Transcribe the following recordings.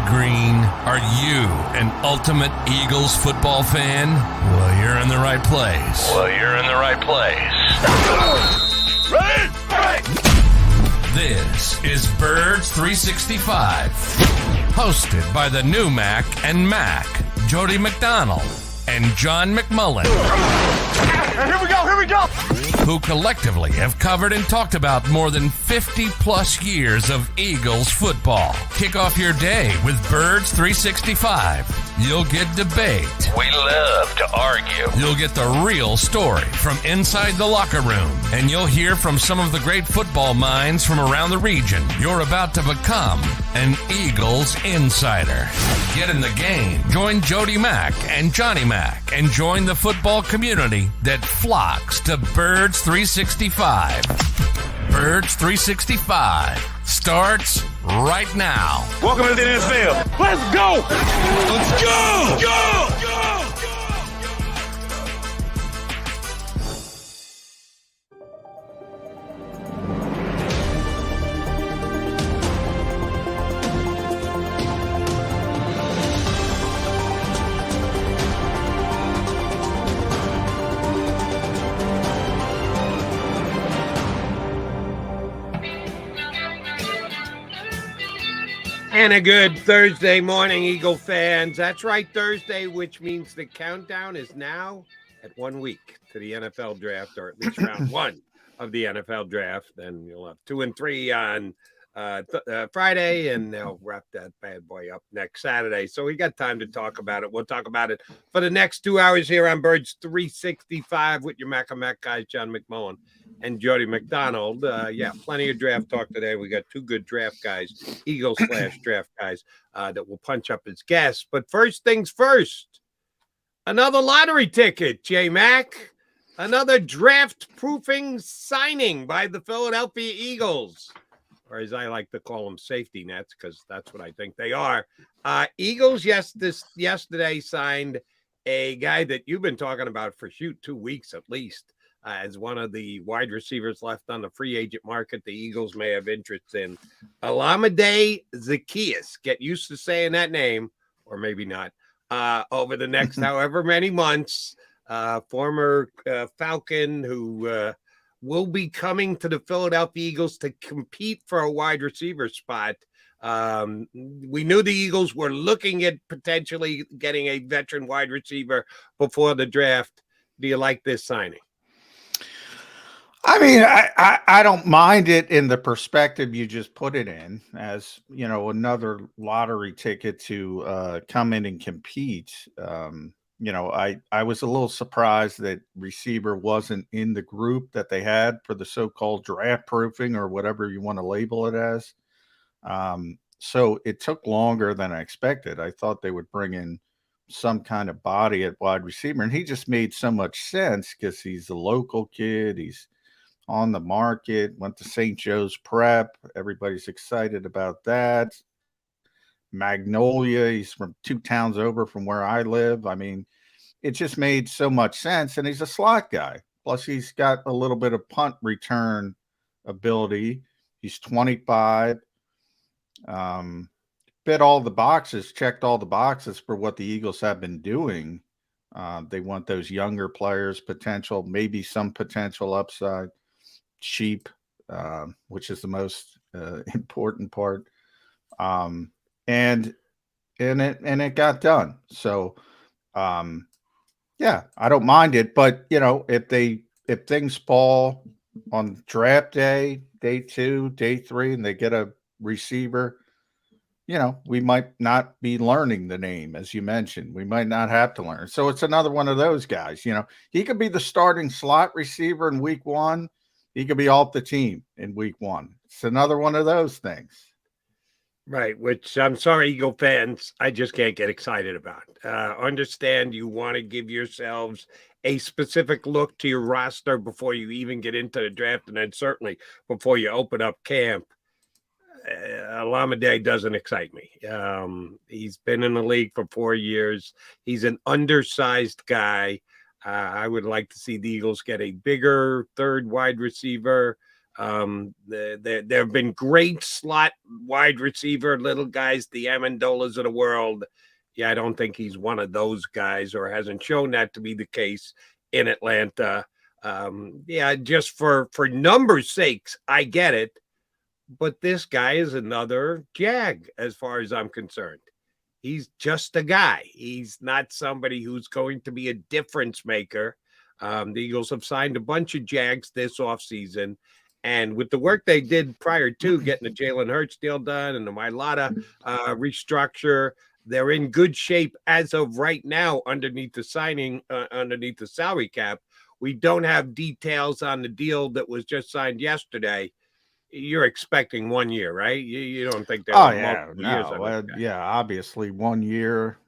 green. Are you an ultimate Eagles football fan? Well, you're in the right place. Ready? This is Birds 365, hosted by the new Mac and Mac, Jody McDonald and John McMullen. Here we go! Who collectively have covered and talked about more than 50 plus years of Eagles football. Kick off your day with Birds 365. You'll get debate. We love to argue. You'll get the real story from inside the locker room. And you'll hear from some of the great football minds from around the region. You're about to become an Eagles insider. Get in the game. Join Jody Mack and Johnny Mack and join the football community that flocks to Birds 365. Birds 365 starts right now. Welcome to the NFL. Let's go! Let's go! Go! And a good Thursday morning, Eagle fans. That's right, Thursday, which means the countdown is now at 1 week to the NFL draft, or at least round one of the NFL draft. Then you'll have 2 and 3 on Friday, and they'll wrap that bad boy up next Saturday. So we got time to talk about it. We'll talk about it for the next 2 hours here on Birds 365 with your Mac and Mac guys, John McMullen and Jody McDonald. Plenty of draft talk today. We got 2 good draft guys, Eagles/draft guys, that will punch up as guests. But first things first, another lottery ticket, J-Mac. Another draft-proofing signing by the Philadelphia Eagles, or as I like to call them, safety nets, because that's what I think they are. Eagles yesterday signed a guy that you've been talking about for 2 weeks at least, as one of the wide receivers left on the free agent market the Eagles may have interest in. Olamide Zaccheaus. Get used to saying that name, or maybe not, over the next however many months. Former Falcon who will be coming to the Philadelphia Eagles to compete for a wide receiver spot. We knew the Eagles were looking at potentially getting a veteran wide receiver before the draft. Do you like this signing? I mean, I don't mind it in the perspective you just put it in, as, you know, another lottery ticket to come in and compete. I was a little surprised that receiver wasn't in the group that they had for the so-called draft proofing, or whatever you want to label it as. So it took longer than I expected. I thought they would bring in some kind of body at wide receiver, and he just made so much sense because he's a local kid. He's on the market, went to St. Joe's Prep. Everybody's excited about that. Magnolia, he's from 2 towns over from where I live. I mean, it just made so much sense, and he's a slot guy. Plus, he's got a little bit of punt return ability. He's 25. Checked all the boxes for what the Eagles have been doing. They want those younger players, potential, maybe some potential upside, cheap, which is the most important part. And it got done. So, I don't mind it. But, you know, if things fall on draft day 2, day 3, and they get a receiver, you know, we might not be learning the name, as you mentioned. We might not have to learn. So it's another one of those guys. You know, he could be the starting slot receiver in week 1. He could be off the team in week 1. It's another one of those things. Right, which I'm sorry, Eagle fans, I just can't get excited about. Understand you want to give yourselves a specific look to your roster before you even get into the draft, and then certainly before you open up camp. Olamide doesn't excite me. He's been in the league for 4 years. He's an undersized guy. I would like to see the Eagles get a bigger third wide receiver. There have been great slot wide receiver little guys, the Amendolas of the world. Yeah, I don't think he's one of those guys, or hasn't shown that to be the case in Atlanta. Yeah, just for numbers' sakes, I get it. But this guy is another Jag, as far as I'm concerned. He's just a guy. He's not somebody who's going to be a difference maker. The Eagles have signed a bunch of Jags this offseason. And with the work they did prior to getting the Jalen Hurts deal done and the Mailata restructure, they're in good shape as of right now underneath the salary cap. We don't have details on the deal that was just signed yesterday. You're expecting 1 year, right? You don't think there are multiple years on that guy. Yeah, obviously 1 year,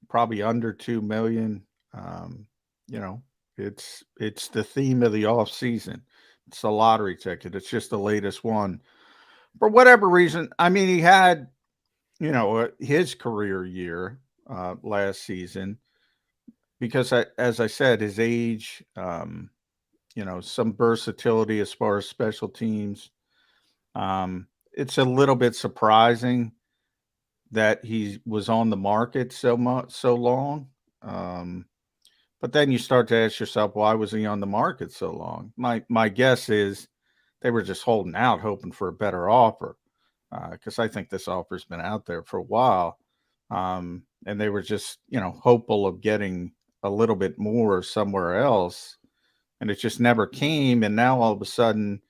probably under 2 million. It's the theme of the off season. It's a lottery ticket. It's just the latest one. For whatever reason, I mean, he had, his career year last season because, as I said, his age, some versatility as far as special teams. It's a little bit surprising that he was on the market so long. But then you start to ask yourself, why was he on the market so long? My guess is they were just holding out, hoping for a better offer. Because I think this offer's been out there for a while. And they were just, hopeful of getting a little bit more somewhere else. And it just never came. And now all of a sudden,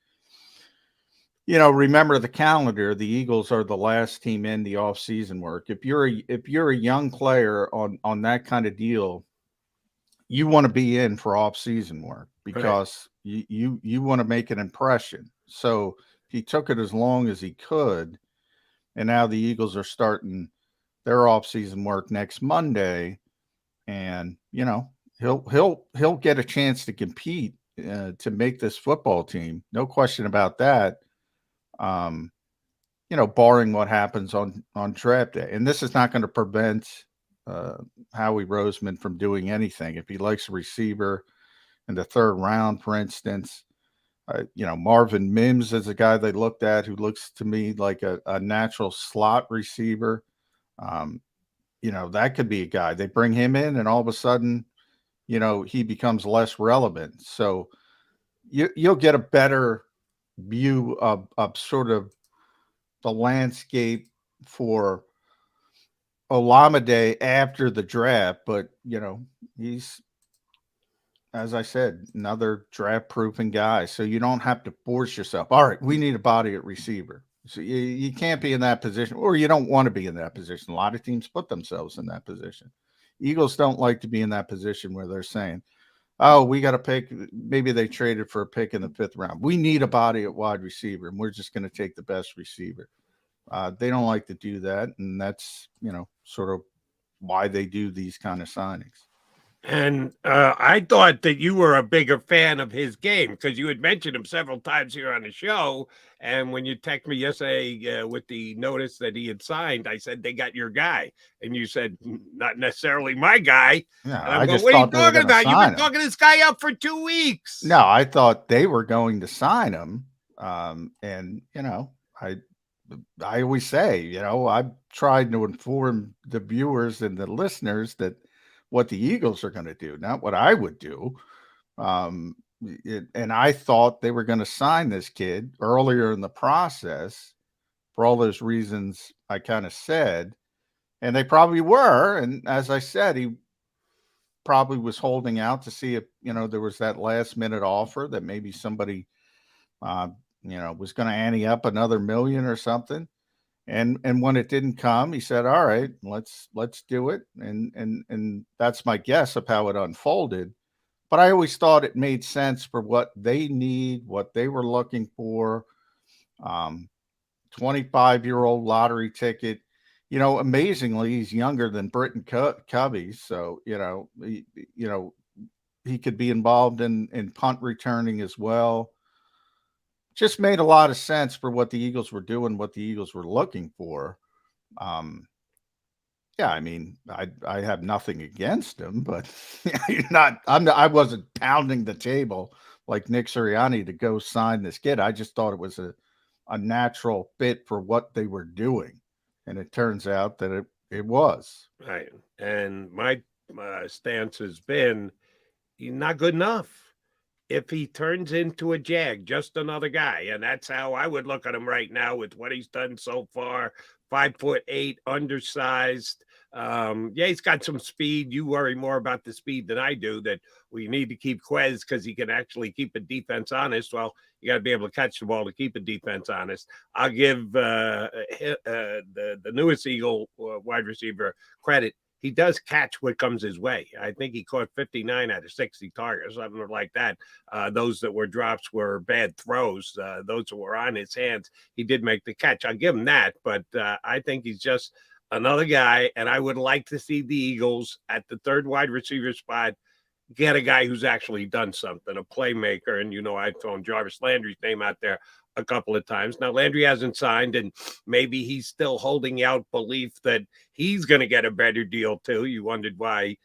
remember the calendar. The Eagles are the last team in the off-season work. If you're a young player on that kind of deal, you want to be in for off-season work because you want to make an impression. So he took it as long as he could, and now the Eagles are starting their off-season work next Monday, and he'll get a chance to compete to make this football team. No question about that. Barring what happens on draft day. And this is not going to prevent Howie Roseman from doing anything. If he likes a receiver in the third round, for instance, Marvin Mims is a guy they looked at who looks to me like a natural slot receiver. That could be a guy. They bring him in and all of a sudden, he becomes less relevant. So you'll get a better view of sort of the landscape for Olamide after the draft, but he's, as I said, another draft proofing guy. So you don't have to force yourself. All right, we need a body at receiver. So you can't be in that position, or you don't want to be in that position. A lot of teams put themselves in that position. Eagles don't like to be in that position where they're saying, oh, we got a pick. Maybe they traded for a pick in the 5th round. We need a body at wide receiver, and we're just going to take the best receiver. They don't like to do that, and that's, sort of why they do these kind of signings. And I thought that you were a bigger fan of his game because you had mentioned him several times here on the show. And when you texted me yesterday with the notice that he had signed, I said, they got your guy. And you said, not necessarily my guy. Yeah, and I'm going, what are you talking about? You've been talking this guy up for 2 weeks. No, I thought they were going to sign him. And, I always say, I've tried to inform the viewers and the listeners that what the Eagles are going to do, not what I would do. And I thought they were going to sign this kid earlier in the process for all those reasons I kind of said, and they probably were. And as I said, he probably was holding out to see if, there was that last minute offer that maybe somebody, was going to ante up another $1 million or something. And when it didn't come, he said, all right, let's do it. And that's my guess of how it unfolded. But I always thought it made sense for what they need, what they were looking for. 25-year-old lottery ticket. Amazingly, he's younger than Britton Covey. So, he could be involved in punt returning as well. Just made a lot of sense for what the Eagles were doing, what the Eagles were looking for. Yeah, I mean, I have nothing against him, but I wasn't pounding the table like Nick Sirianni to go sign this kid. I just thought it was a natural fit for what they were doing. And it turns out that it was. Right. And my stance has been he's not good enough. If he turns into a Jag, just another guy. And that's how I would look at him right now with what he's done so far. 5'8", undersized. He's got some speed. You worry more about the speed than I do, that we need to keep Quez because he can actually keep a defense honest. Well, you got to be able to catch the ball to keep a defense honest. I'll give the newest Eagle wide receiver credit. He does catch what comes his way. I think he caught 59 out of 60 targets, something like that. Those that were drops were bad throws. Those that were on his hands, he did make the catch. I'll give him that, but I think he's just another guy, and I would like to see the Eagles at the third wide receiver spot get a guy who's actually done something, a playmaker. And, I've thrown Jarvis Landry's name out there a couple of times. Now, Landry hasn't signed, and maybe he's still holding out belief that he's going to get a better deal too. You wondered why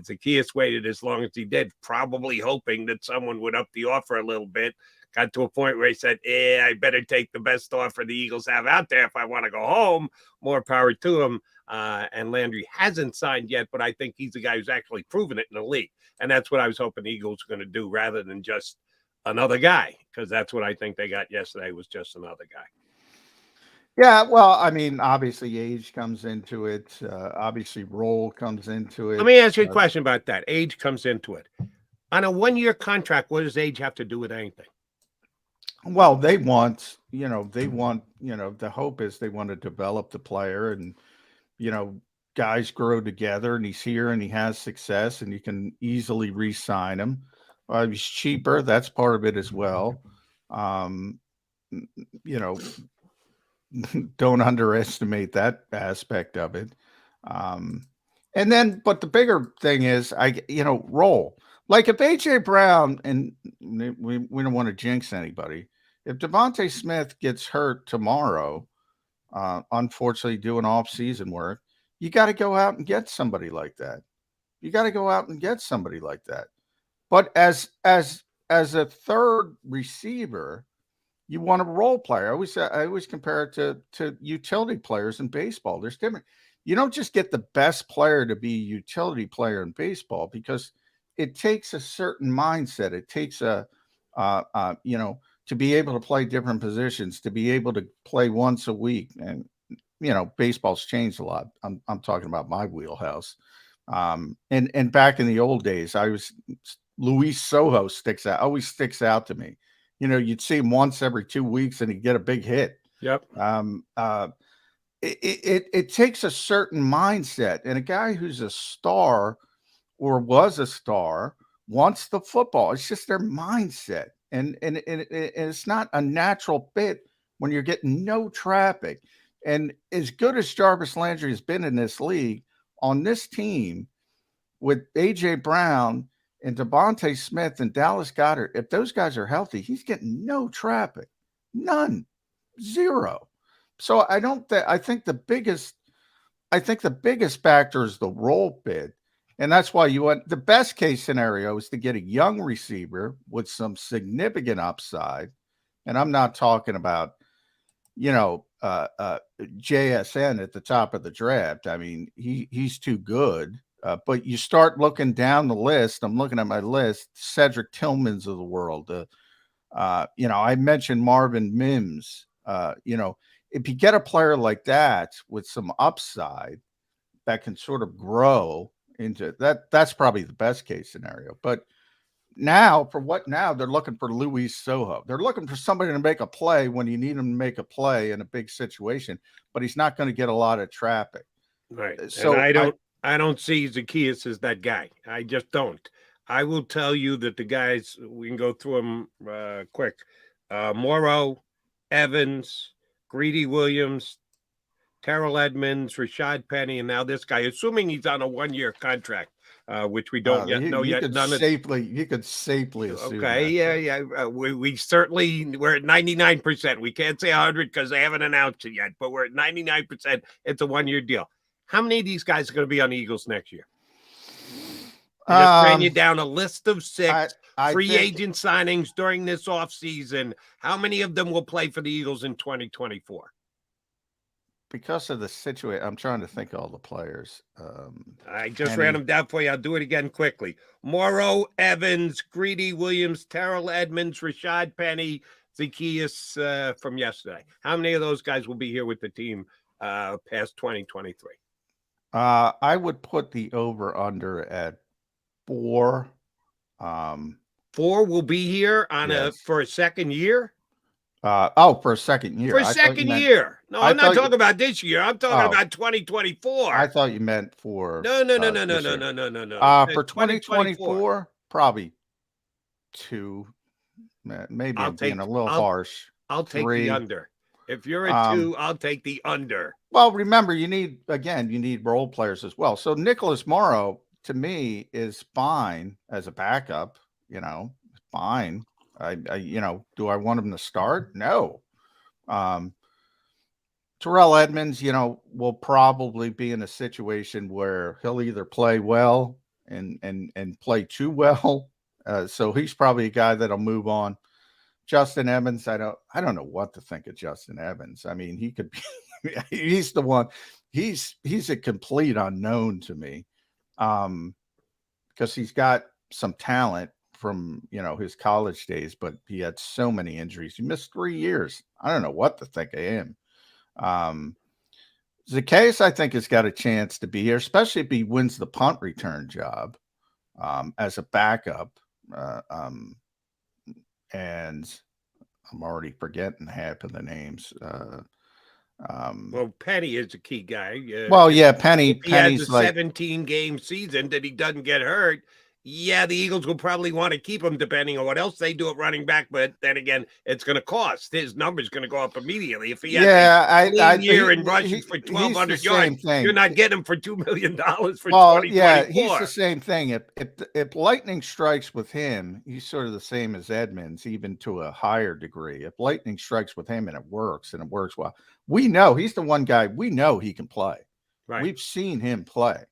Zacchaeus waited as long as he did, probably hoping that someone would up the offer a little bit. Got to a point where he said, I better take the best offer the Eagles have out there if I want to go home. More power to him. And Landry hasn't signed yet, but I think he's a guy who's actually proven it in the league. And that's what I was hoping the Eagles were going to do rather than just another guy, because that's what I think they got yesterday, was just another guy. Yeah, well, I mean, obviously age comes into it. Obviously role comes into it. Let me ask you a question about that. Age comes into it. On a one-year contract, what does age have to do with anything? Well, the hope is they want to develop the player, and, guys grow together, and he's here and he has success, and you can easily re-sign him. He's cheaper. That's part of it as well. Don't underestimate that aspect of it. But the bigger thing is, role. Like if AJ Brown, and we don't want to jinx anybody, if Devontae Smith gets hurt tomorrow, unfortunately doing off-season work, you got to go out and get somebody like that. But as a third receiver, you want a role player. I always compare it to utility players in baseball. There's different. You don't just get the best player to be a utility player in baseball, because it takes a certain mindset. It takes to be able to play different positions, to be able to play once a week. And, baseball's changed a lot. I'm talking about my wheelhouse. And back in the old days, Luis Soho always sticks out to me. You'd see him once every 2 weeks and he'd get a big hit. Yep. It takes a certain mindset, and a guy who's a star or was a star wants the football. It's just their mindset. And it's not a natural fit when you're getting no traffic. And as good as Jarvis Landry has been in this league, on this team with AJ Brown and Devontae Smith and Dallas Goedert, if those guys are healthy, he's getting no traffic, none, zero. So I think the biggest factor is the role fit. And that's why the best case scenario is to get a young receiver with some significant upside. And I'm not talking about, JSN at the top of the draft. I mean, he's too good. But you start looking down the list. I'm looking at my list, Cedric Tillmans of the world. I mentioned Marvin Mims. If you get a player like that with some upside that can sort of grow into that, that's probably the best case scenario. But now they're looking for Luis Soho. They're looking for somebody to make a play when you need him to make a play in a big situation, but he's not going to get a lot of traffic. Right. So and I don't see Zacchaeus as that guy. I just don't. I will tell you that the guys, we can go through them quick. Morrow, Evans, Greedy Williams, Terrell Edmonds, Rashad Penny, and now this guy, assuming he's on a one-year contract, which we don't yet know yet. You could safely assume. Okay, that. yeah. We're at 99%. We can't say 100 because they haven't announced it yet, but we're at 99%. It's a one-year deal. How many of these guys are going to be on the Eagles next year? I just ran you down a list of 6 free agent signings during this offseason, how many of them will play for the Eagles in 2024? Because of the situation, I'm trying to think of all the players. I just ran them down for you. I'll do it again quickly. Morrow, Evans, Greedy, Williams, Terrell Edmonds, Rashad Penny, Zacchaeus from yesterday. How many of those guys will be here with the team past 2023? I would put the over-under at 4. 4 will be here on for a second year? For a second year. For a second year. No, I'm not talking about this year. I'm talking about 2024. I thought you meant for No. For 2024, probably 2. Maybe I'm being a little harsh. I'll take 3. The under. If you're at 2, I'll take the under. Well, remember, you need role players as well. So Nicholas Morrow, to me, is fine as a backup. Fine. Do I want him to start? No. Terrell Edmonds, will probably be in a situation where he'll either play well and play too well. So he's probably a guy that'll move on. Justin Evans, I don't know what to think of Justin Evans. I mean, he could be, he's the one, he's a complete unknown to me. Because he's got some talent from, his college days, but he had so many injuries. He missed 3 years. I don't know what to think of him. Zacchaeus, I think, has got a chance to be here, especially if he wins the punt return job as a backup. And I'm already forgetting half of the names. Well, Penny is a key guy. Penny's he has a 17-game season that he doesn't get hurt. Yeah, the Eagles will probably want to keep him depending on what else they do at running back. But then again, it's going to cost. His number's going to go up immediately. If he has a year and rushing for 1,200 yards, you're not getting him for $2 million for 2024. Yeah, he's the same thing. If lightning strikes with him, he's sort of the same as Edmonds, even to a higher degree. If lightning strikes with him and it works well, we know he's the one guy we know he can play. Right. We've seen him play.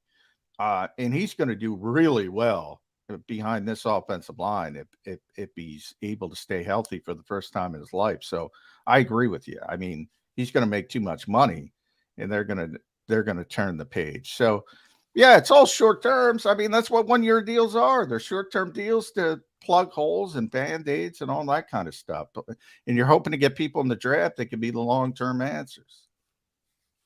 And he's going to do really well behind this offensive line if he's able to stay healthy for the first time in his life. So I agree with you. I mean, he's going to make too much money and they're going to turn the page. So yeah, it's all short terms. I mean, that's what 1-year deals are. They're short-term deals to plug holes and band-aids and all that kind of stuff. And you're hoping to get people in the draft that can be the long-term answers.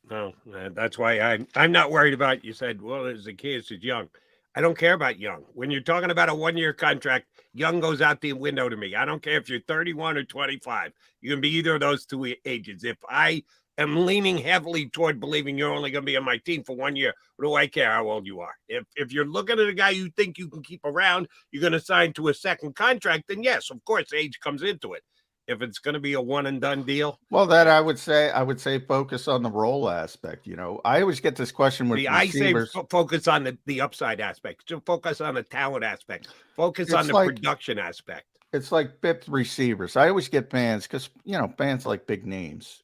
No, that's why I'm not worried about, you said, well, Zacchaeus is young. I don't care about young. When you're talking about a 1-year contract, young goes out the window to me. I don't care if you're 31 or 25. You can be either of those 2 ages. If I am leaning heavily toward believing you're only going to be on my team for 1 year, what do I care how old you are? If you're looking at a guy you think you can keep around, you're going to sign to a second contract, then yes, of course, age comes into it. If it's going to be a one and done deal, well, then I would say focus on the role aspect. I always get this question with receivers. I say focus on the upside aspect. So focus on the talent aspect. Focus on the production aspect. It's like fifth receivers. I always get fans because fans like big names.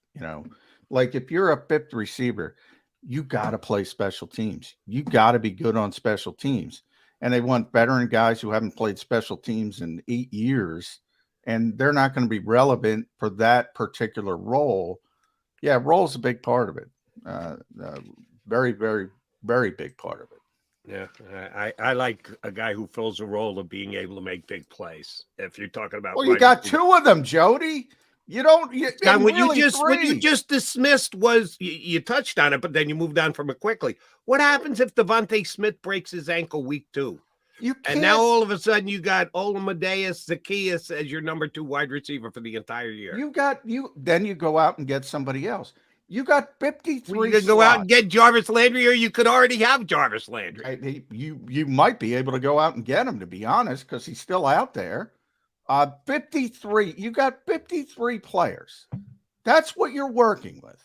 Like if you're a fifth receiver, you got to play special teams. You got to be good on special teams, and they want veteran guys who haven't played special teams in 8 years. And they're not going to be relevant for that particular role. Yeah, role is a big part of it. Very, very, very big part of it. Yeah, I like a guy who fills a role of being able to make big plays. If you're talking about, well, you got 2 of them, Jody. You don't. What you just dismissed was you touched on it, but then you moved on from it quickly. What happens if Devontae Smith breaks his ankle week 2? And now all of a sudden you got Olamadeus Zacchaeus as your number 2 wide receiver for the entire year. Then you go out and get somebody else. You got 53. You could go out and get Jarvis Landry, or you could already have Jarvis Landry. You might be able to go out and get him, to be honest, because he's still out there. 53. You got 53 players. That's what you're working with.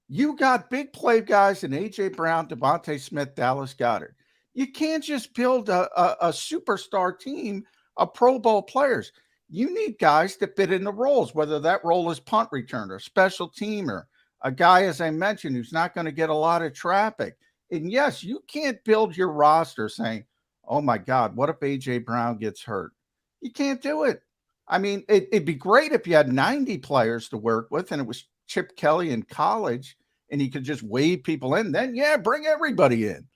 You got big play guys in A.J. Brown, Devontae Smith, Dallas Goedert. You can't just build a superstar team of Pro Bowl players. You need guys to fit in the roles, whether that role is punt returner, special teamer, a guy, as I mentioned, who's not going to get a lot of traffic. And yes, you can't build your roster saying, oh my God, what if A.J. Brown gets hurt? You can't do it. I mean, it'd be great if you had 90 players to work with and it was Chip Kelly in college and he could just wave people in. Then, yeah, bring everybody in.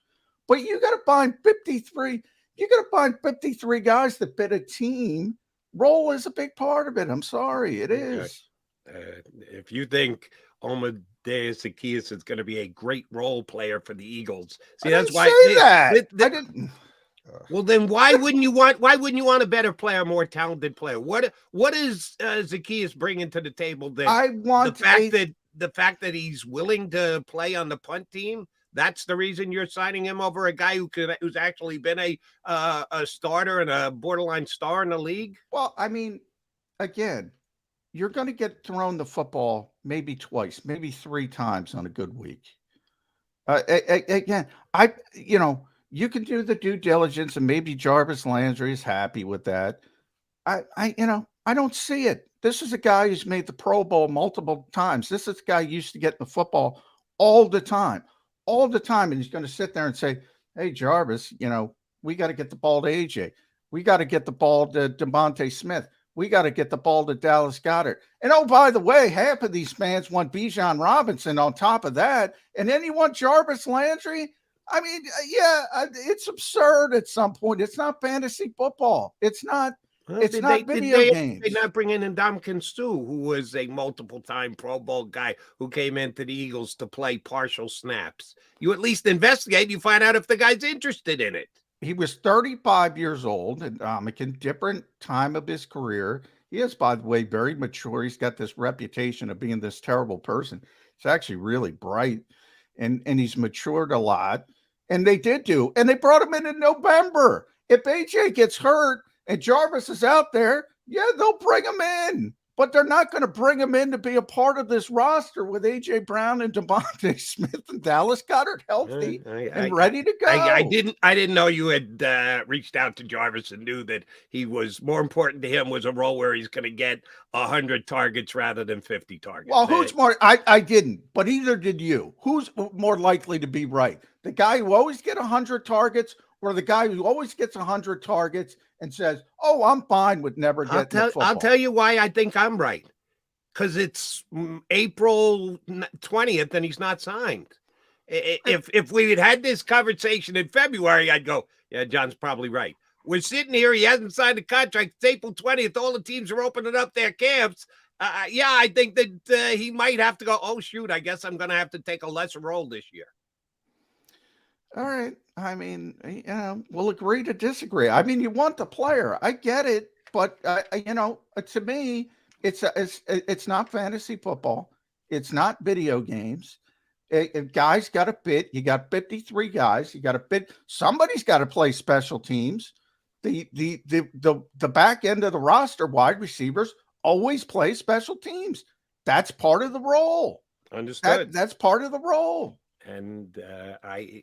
But you got to find 53. You got to find 53 guys that fit a team. Role is a big part of it. I'm sorry. It is. If you think Omadeus Zaccheaus is going to be a great role player for the Eagles, see, that's why I didn't. Well, then why wouldn't you want a better player, more talented player? What is Zaccheaus bringing to the table? That I want the fact that he's willing to play on the punt team. That's the reason you're signing him over a guy who's actually been a starter and a borderline star in the league. Well, I mean, again, you're going to get thrown the football maybe twice, maybe 3 times on a good week. Again, you can do the due diligence, and maybe Jarvis Landry is happy with that. I don't see it. This is a guy who's made the Pro Bowl multiple times. This is a guy who used to get the football all the time. And he's going to sit there and say, hey, Jarvis, we got to get the ball to AJ. We got to get the ball to DeVonta Smith. We got to get the ball to Dallas Goedert. And, oh, by the way, half of these fans want Bijan Robinson on top of that. And then you want Jarvis Landry. I mean, it's absurd at some point. It's not fantasy football. It's not. It's not video games. They're not bringing in Ndamukong Suh, who was a multiple-time Pro Bowl guy who came into the Eagles to play partial snaps. You at least investigate. You find out if the guy's interested in it. He was 35 years old, and Ndamukong, different time of his career. He is, by the way, very mature. He's got this reputation of being this terrible person. He's actually really bright, and he's matured a lot. And they did do, and they brought him in November. If AJ gets hurt and Jarvis is out there, yeah, they'll bring him in. But they're not going to bring him in to be a part of this roster with A.J. Brown and DeVonta Smith and Dallas Goedert healthy and ready to go. I didn't know you had reached out to Jarvis and knew that he was more important to him was a role where he's going to get 100 targets rather than 50 targets. Well, who's more? I didn't, but either did you. Who's more likely to be right? The guy who always gets 100 targets or the guy who always gets 100 targets and says, oh, I'm fine with never getting the football? I'll tell you why I think I'm right. Because it's April 20th and he's not signed. If we had this conversation in February, I'd go, yeah, John's probably right. We're sitting here. He hasn't signed a contract. It's April 20th. All the teams are opening up their camps. I think that he might have to go, oh, shoot, I guess I'm going to have to take a lesser role this year. All right. I mean, we'll agree to disagree. I mean, you want the player. I get it. But, to me, it's not fantasy football. It's not video games. Guys got to fit. You got 53 guys. You got to fit. Somebody's got to play special teams. The back end of the roster, wide receivers, always play special teams. That's part of the role. Understood. That's part of the role. And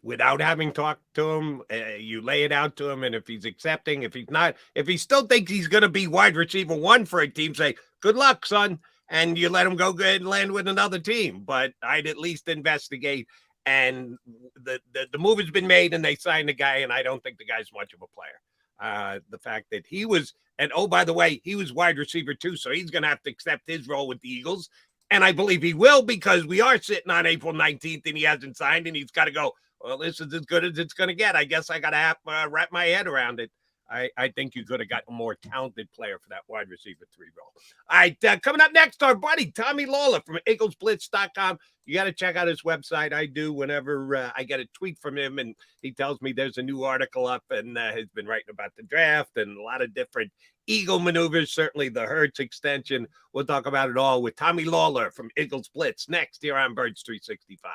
without having talked to him, you lay it out to him. And if he's accepting, if he's not, if he still thinks he's going to be wide receiver 1 for a team, say, good luck, son. And you let him go good and land with another team. But I'd at least investigate. And the move has been made and they signed the guy. And I don't think the guy's much of a player. The fact that he was, and oh, by the way, he was wide receiver 2. So he's going to have to accept his role with the Eagles. And I believe he will because we are sitting on April 19th and he hasn't signed and he's got to go, well, this is as good as it's going to get. I guess I got to wrap my head around it. I think you could have got a more talented player for that wide receiver 3 role. All right, coming up next, our buddy Tommy Lawler from EaglesBlitz.com. You got to check out his website. I do whenever I get a tweet from him and he tells me there's a new article up and has been writing about the draft and a lot of different Eagle maneuvers, certainly the Hurts extension. We'll talk about it all with Tommy Lawler from Eagles Blitz next here on Birds 365.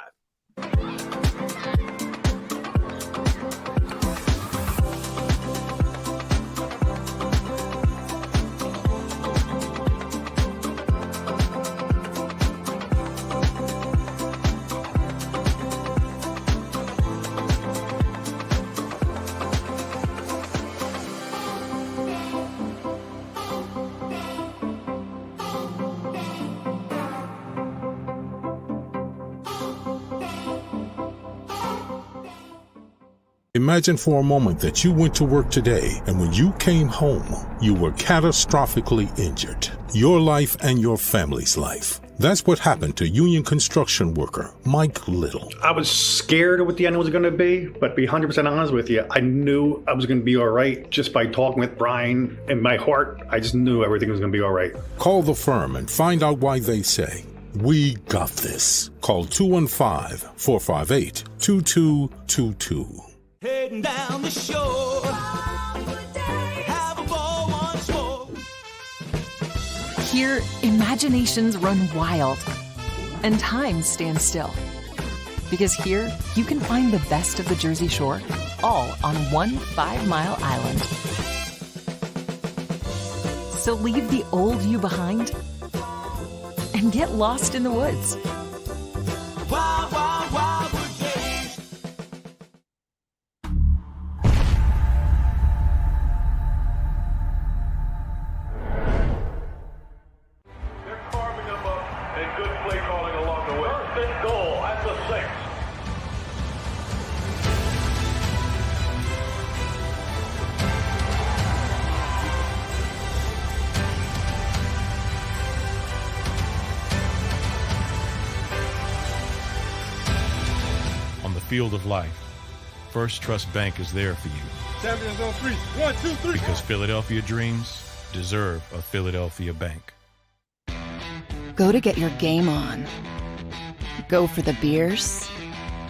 Imagine for a moment that you went to work today and when you came home, you were catastrophically injured. Your life and your family's life. That's what happened to union construction worker Mike Little. I was scared of what the end was going to be, but to be 100% honest with you, I knew I was going to be all right just by talking with Brian. In my heart, I just knew everything was going to be all right. Call the firm and find out why they say, "We got this." Call 215-458-2222. Heading down the shore, have a ball once more. Here, imaginations run wild and time stands still. Because here, you can find the best of the Jersey Shore, all on one 5-mile island. So leave the old you behind and get lost in the woods. Wild, wild, wildwood days. They're carving them up and good play calling along the way. First and goal at the 6. On the field of life, First Trust Bank is there for you. Champions on 3. 1, 2, 3. Because Philadelphia dreams deserve a Philadelphia bank. Go to get your game on. Go for the beers.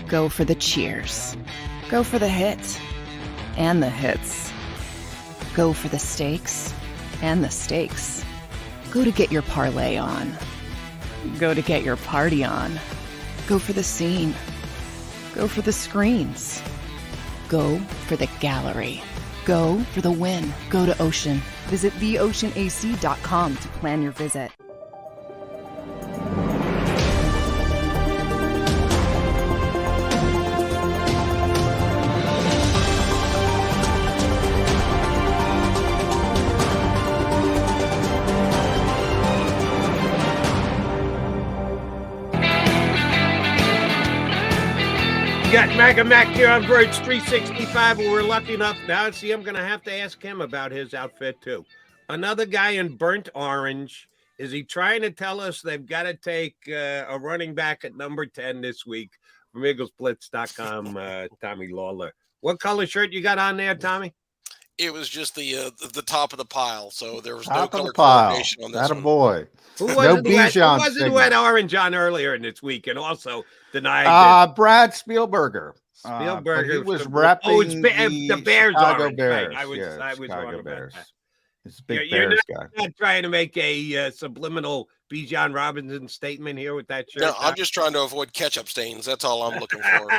Go for the cheers. Go for the hit and the hits. Go for the stakes and the stakes. Go to get your parlay on. Go to get your party on. Go for the scene. Go for the screens. Go for the gallery. Go for the win. Go to Ocean. Visit theoceanac.com to plan your visit. Got Mac and Mac here on Birds 365, and we're lucky enough now. See, I'm going to have to ask him about his outfit, too. Another guy in burnt orange. Is he trying to tell us they've got to take a running back at number 10 this week from EaglesBlitz.com, Tommy Lawler? What color shirt you got on there, Tommy? It was just the top of the pile, so there was no Top of color the pile. coordination on this That a one. boy. Who No wasn't Bijan who signal. went orange on earlier in this week and also denied Brad Spielberger. Spielberger but he was the- repping oh, it's the Bears Chicago orange. Bears. Right. I was Yeah, wrong Chicago about Bears. that. He's a big You're Bears guy. not trying to make a subliminal Bijan Robinson statement here with that shirt. No, I'm just trying to avoid ketchup stains. That's all I'm looking for.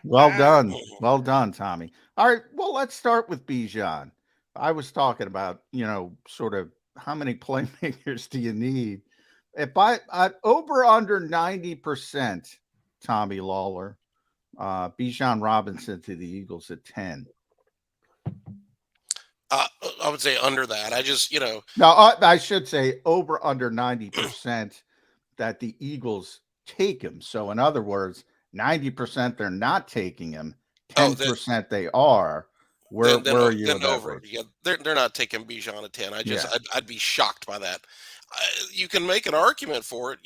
Well done. Well done, Tommy. All right. Well, let's start with Bijan. I was talking about, sort of how many playmakers do you need? If over under 90%, Tommy Lawler, Bijan Robinson to the Eagles at 10. I would say under that. I just, No, I should say over under 90% that the Eagles take him. So in other words, 90% they're not taking him, 10% they are. Where are you? Then over. Yeah, they're not taking Bijan at 10. I'd be shocked by that. You can make an argument for it,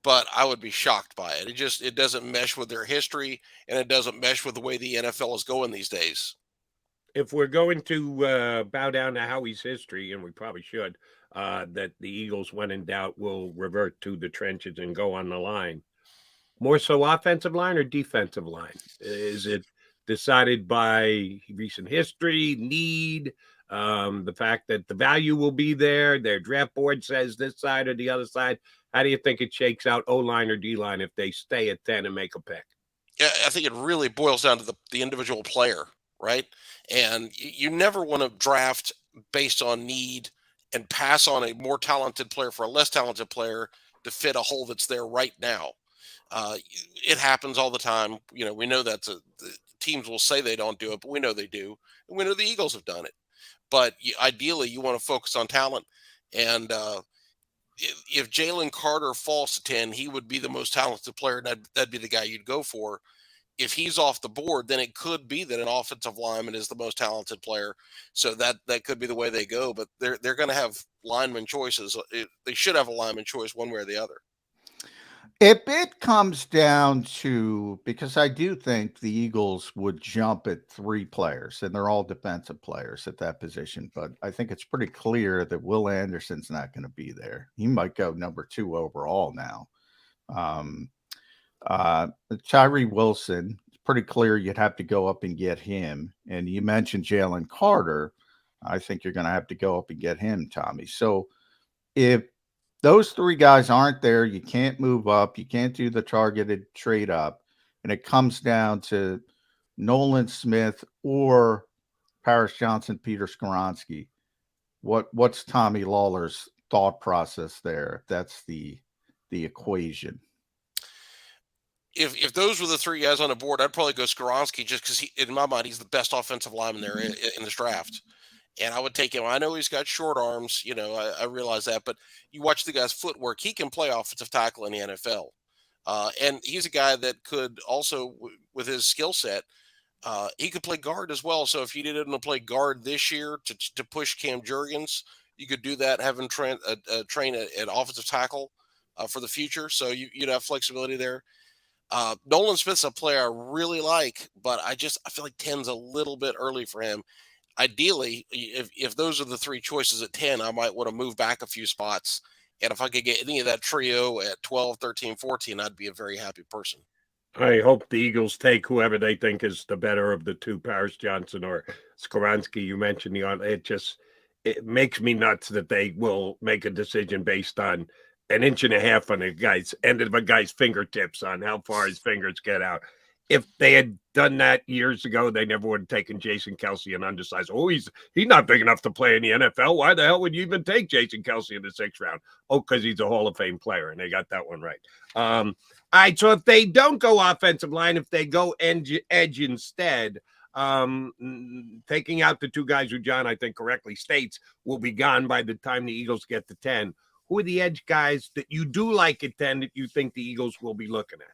but I would be shocked by it. It doesn't mesh with their history, and it doesn't mesh with the way the NFL is going these days. If we're going to bow down to Howie's history, and we probably should, that the Eagles, when in doubt, will revert to the trenches and go on the line. More so offensive line or defensive line? Is it decided by recent history, need, the fact that the value will be there, their draft board says this side or the other side? How do you think it shakes out, O-line or D-line, if they stay at 10 and make a pick? Yeah, I think it really boils down to the individual player, right? And you never want to draft based on need and pass on a more talented player for a less talented player to fit a hole that's there right now. It happens all the time. We know that the teams will say they don't do it, but we know they do. And we know the Eagles have done it. But ideally, you want to focus on talent. And if Jalen Carter falls to 10, he would be the most talented player, and that'd be the guy you'd go for. if he's off the board, then it could be that an offensive lineman is the most talented player. So that could be the way they go. But they're going to have lineman choices. They should have a lineman choice one way or the other. If it comes down to, because I do think the Eagles would jump at 3 players, and they're all defensive players at that position, but I think it's pretty clear that Will Anderson's not going to be there. He might go number 2 overall now. Tyree Wilson, it's pretty clear you'd have to go up and get him. And you mentioned Jalen Carter. I think you're going to have to go up and get him, Tommy. So if those 3 guys aren't there, you can't move up, you can't do the targeted trade up, and it comes down to Nolan Smith or Paris Johnson, Peter Skoronski. What's Tommy Lawler's thought process there? If that's the equation. If those were the 3 guys on the board, I'd probably go Skoronski just because in my mind he's the best offensive lineman there in this draft. And I would take him. I know he's got short arms, I realize that, but you watch the guy's footwork. He can play offensive tackle in the NFL. And he's a guy that could also, with his skill set, he could play guard as well. So if you did him to play guard this year to push Cam Jurgens, you could do that, have him train at offensive tackle for the future. So you'd have flexibility there. Nolan Smith's a player I really like, but I feel like 10's a little bit early for him. Ideally, if those are the 3 choices at 10, I might want to move back a few spots. And if I could get any of that trio at 12, 13, 14, I'd be a very happy person. I hope the Eagles take whoever they think is the better of the 2, Paris Johnson or Skoronski. You mentioned it makes me nuts that they will make a decision based on an inch and a half on the guy's end of a guy's fingertips on how far his fingers get out. If they had done that years ago, they never would have taken Jason Kelce, an undersized. Oh, he's not big enough to play in the NFL. Why the hell would you even take Jason Kelce in the 6th round? Oh, because he's a Hall of Fame player, and they got that one right. All right, so if they don't go offensive line, if they go edge instead, taking out the 2 guys who John, I think, correctly states will be gone by the time the Eagles get to 10. Who are the edge guys that you do like at 10 that you think the Eagles will be looking at?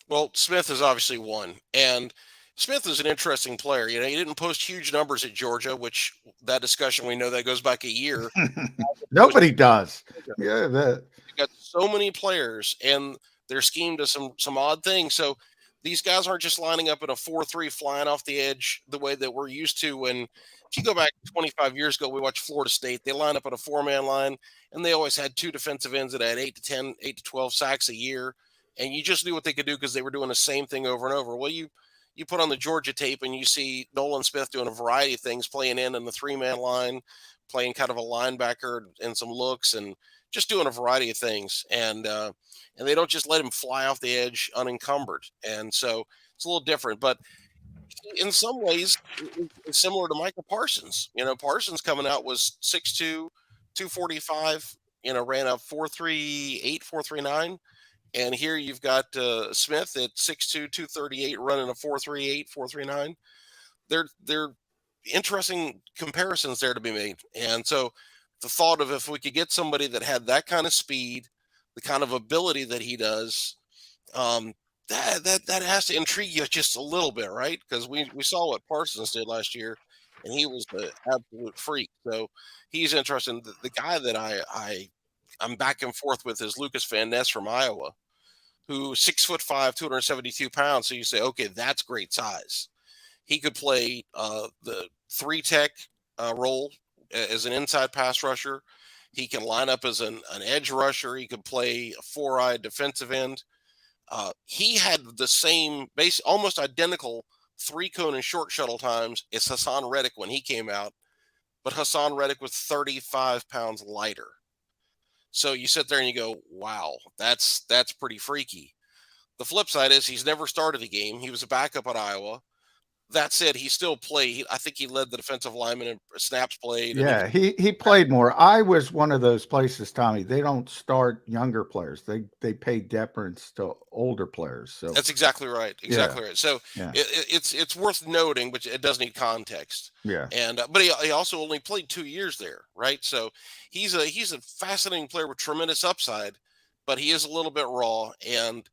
Well, Smith is obviously one, and Smith is an interesting player. He didn't post huge numbers at Georgia, which that discussion, we know that goes back a year. Nobody does. Yeah, you got so many players, and they're schemed to some odd things. So these guys aren't just lining up in a 4-3 flying off the edge the way that we're used to. When if you go back 25 years ago, we watched Florida State. They line up in a 4-man line, and they always had 2 defensive ends that had 8 to 12 sacks a year. And you just knew what they could do because they were doing the same thing over and over. Well, you put on the Georgia tape and you see Nolan Smith doing a variety of things, playing in the 3-man line, playing kind of a linebacker and some looks, and just doing a variety of things. And they don't just let him fly off the edge unencumbered. And so it's a little different. But in some ways, it's similar to Micah Parsons. Parsons coming out was 6'2", 245, ran a 4.38, 4.39. And here you've got Smith at 6'2", 238, running a 4.38, 4.39. They're interesting comparisons there to be made. And so the thought of if we could get somebody that had that kind of speed, the kind of ability that he does, that has to intrigue you just a little bit, right? Because we saw what Parsons did last year, and he was the absolute freak. So he's interesting. The guy that I'm back and forth with is Lucas Van Ness from Iowa, who 6'5", 272 pounds. So you say, okay, that's great size. He could play the 3-tech role as an inside pass rusher. He can line up as an edge rusher. He could play a 4-eye defensive end. He had the same almost identical 3-cone and short shuttle times as Hassan Reddick when he came out, but Hassan Reddick was 35 pounds lighter. So you sit there and you go, wow, that's pretty freaky. The flip side is he's never started a game. He was a backup at Iowa. That said, he still played. I think he led the defensive lineman in snaps played. Yeah, he played more. I was one of those places, Tommy. They don't start younger players. They pay deference to older players. So that's exactly right. Exactly right. So it's worth noting, but it does need context. Yeah. And but he also only played 2 years there, right? So he's a fascinating player with tremendous upside, but he is a little bit raw. And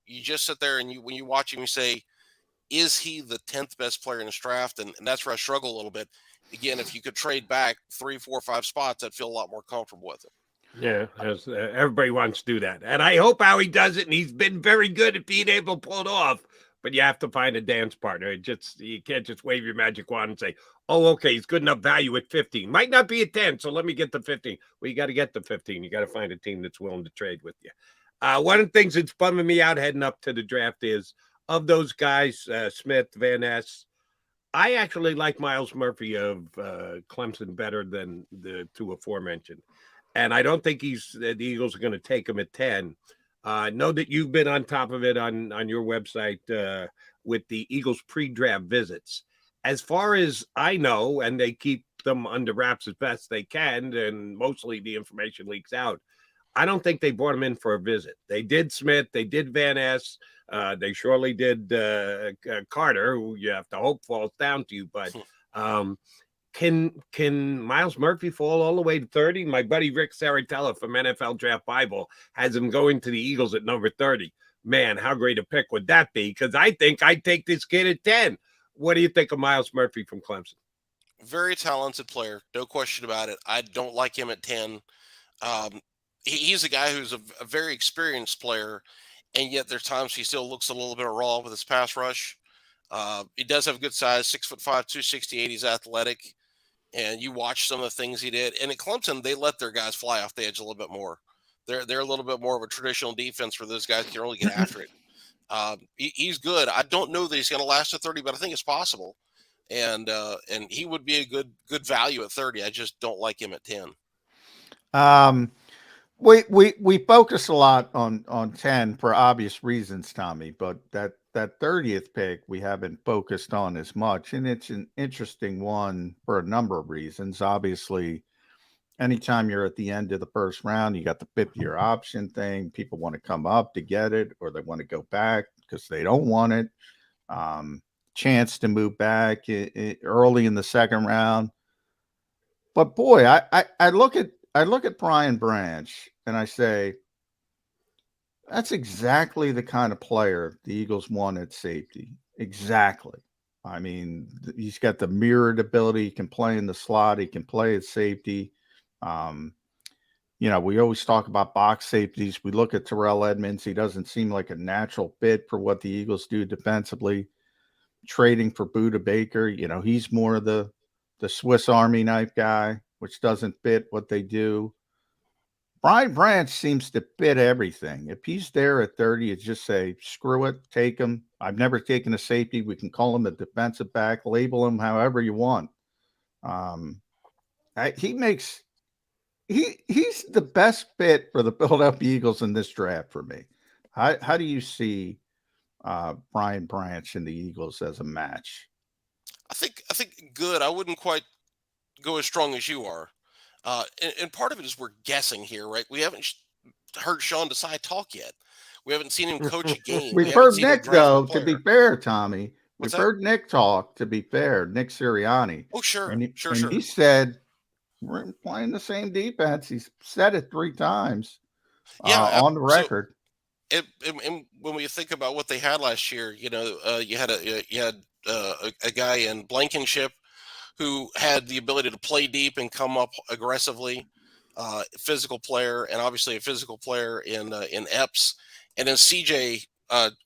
you just sit there and when you watch him, you say, is he the 10th best player in this draft? And that's where I struggle a little bit. Again, if you could trade back 3, 4, 5 spots, I'd feel a lot more comfortable with it. Yeah, everybody wants to do that. And I hope Howie does it. And he's been very good at being able to pull it off. But you have to find a dance partner. You can't just wave your magic wand and say, oh, okay, he's good enough value at 15. Might not be at 10, so let me get the 15. Well, you got to get the 15. You got to find a team that's willing to trade with you. One of the things that's bumming me out heading up to the draft is, of those guys, Smith, Van Ness, I actually like Miles Murphy of Clemson better than the two aforementioned. And I don't think the Eagles are going to take him at 10. Know that you've been on top of it on your website with the Eagles pre-draft visits. As far as I know, and they keep them under wraps as best they can, and mostly the information leaks out, I don't think they brought him in for a visit. They did Smith, they did Van Ness, they surely did Carter, who you have to hope falls down to you. But can Miles Murphy fall all the way to 30? My buddy Rick Saratella from NFL Draft Bible has him going to the Eagles at number 30. Man, how great a pick would that be? Because I think I'd take this kid at 10. What do you think of Miles Murphy from Clemson? Very talented player, no question about it. I don't like him at 10. He's a guy who's a very experienced player, and yet there's times he still looks a little bit raw with his pass rush. He does have good size, 6'5", 268. He's athletic. And you watch some of the things he did. And at Clemson, they let their guys fly off the edge a little bit more. They're a little bit more of a traditional defense where those guys can really get after it. He's good. I don't know that he's going to last to 30, but I think it's possible. And he would be a good value at 30. I just don't like him at 10. We focus a lot on 10 for obvious reasons, Tommy, but that 30th pick we haven't focused on as much, and it's an interesting one for a number of reasons. Obviously, anytime you're at the end of the first round, you got the 5th-year option thing. People want to come up to get it, or they want to go back because they don't want it. Chance to move back early in the second round. But boy, I look at Brian Branch and I say, that's exactly the kind of player the Eagles want at safety. Exactly. I mean, he's got the mirrored ability. He can play in the slot. He can play at safety. We always talk about box safeties. We look at Terrell Edmonds. He doesn't seem like a natural fit for what the Eagles do defensively. Trading for Budda Baker, he's more of the Swiss Army knife guy, which doesn't fit what they do. Brian Branch seems to fit everything. If he's there at 30, it's just say, screw it, take him. I've never taken a safety. We can call him a defensive back, label him however you want. He's the best fit for the Philadelphia Eagles in this draft for me. How do you see Brian Branch and the Eagles as a match? I think good. I wouldn't quite go as strong as you are. And part of it is we're guessing here, right? We haven't heard Sean Desai talk yet. We haven't seen him coach a game. We've heard Nick, though, to be fair, Tommy. We've heard Nick talk, to be fair, Nick Sirianni. Oh, sure. And Sure. He said, we're playing the same defense. He's said it 3 times on the record. And when we think about what they had last year, you had a guy in Blankenship who had the ability to play deep and come up aggressively, physical player, and obviously a physical player in Epps. And then CJ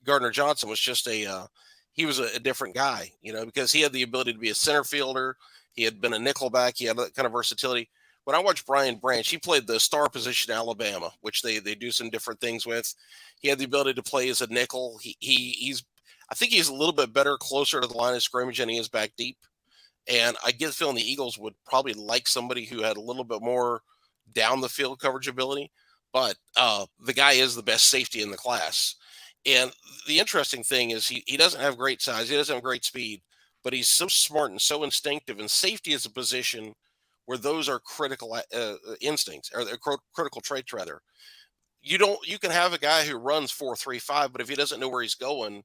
Gardner Johnson was just he was a different guy, because he had the ability to be a center fielder. He had been a nickelback. He had that kind of versatility. When I watched Brian Branch, he played the star position in Alabama, which they do some different things with. He had the ability to play as a nickel. I think he's a little bit better closer to the line of scrimmage than he is back deep. And I get the feeling the Eagles would probably like somebody who had a little bit more down the field coverage ability. But the guy is the best safety in the class. And the interesting thing is he doesn't have great size. He doesn't have great speed, but he's so smart and so instinctive. And safety is a position where those are critical instincts, or critical traits, rather. You can have a guy who runs 4.35, but if he doesn't know where he's going,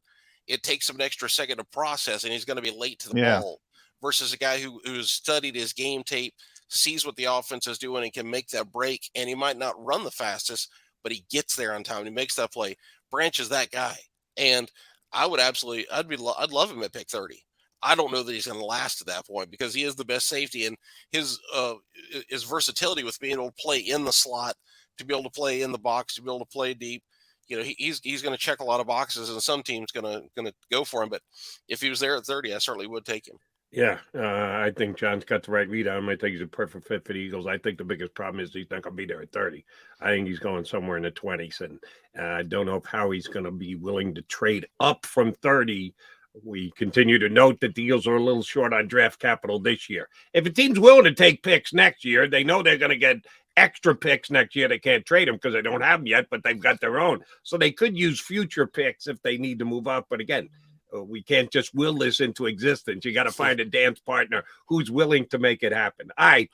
it takes him an extra second to process, and he's going to be late to the ball. Versus a guy who's studied his game tape, sees what the offense is doing, and can make that break. And he might not run the fastest, but he gets there on time and he makes that play. Branch is that guy. And I'd love him at pick 30. I don't know that he's going to last to that point because he is the best safety, and his versatility with being able to play in the slot, to be able to play in the box, to be able to play deep. He's going to check a lot of boxes, and some teams going to go for him. But if he was there at 30, I certainly would take him. Yeah, I think John's got the right read on him. I think he's a perfect fit for the Eagles. I think the biggest problem is he's not going to be there at 30. I think he's going somewhere in the 20s, and I don't know how he's going to be willing to trade up from 30. We continue to note that the Eagles are a little short on draft capital this year. If a team's willing to take picks next year, they know they're going to get extra picks next year. They can't trade them because they don't have them yet, but they've got their own. So they could use future picks if they need to move up. But again, we can't just will this into existence. You got to find a dance partner who's willing to make it happen. All right.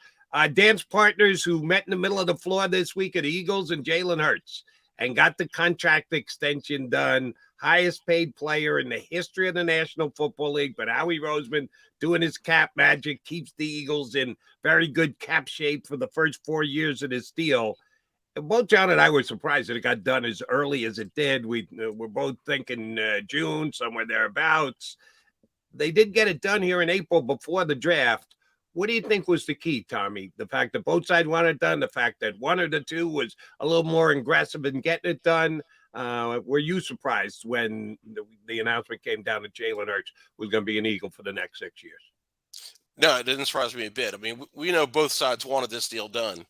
Dance partners who met in the middle of the floor this week are the Eagles and Jalen Hurts and got the contract extension done. Highest paid player in the history of the National Football League. But Howie Roseman doing his cap magic keeps the Eagles in very good cap shape for the first 4 years of this deal. Both John and I were surprised that it got done as early as it did. We're both thinking June, somewhere thereabouts. They did get it done here in April before the draft. What do you think was the key, Tommy? The fact that both sides wanted it done, the fact that one of the two was a little more aggressive in getting it done. Were you surprised when the announcement came down that Jalen Hurts was going to be an Eagle for the next 6 years? No, it didn't surprise me a bit. I mean, we know both sides wanted this deal done.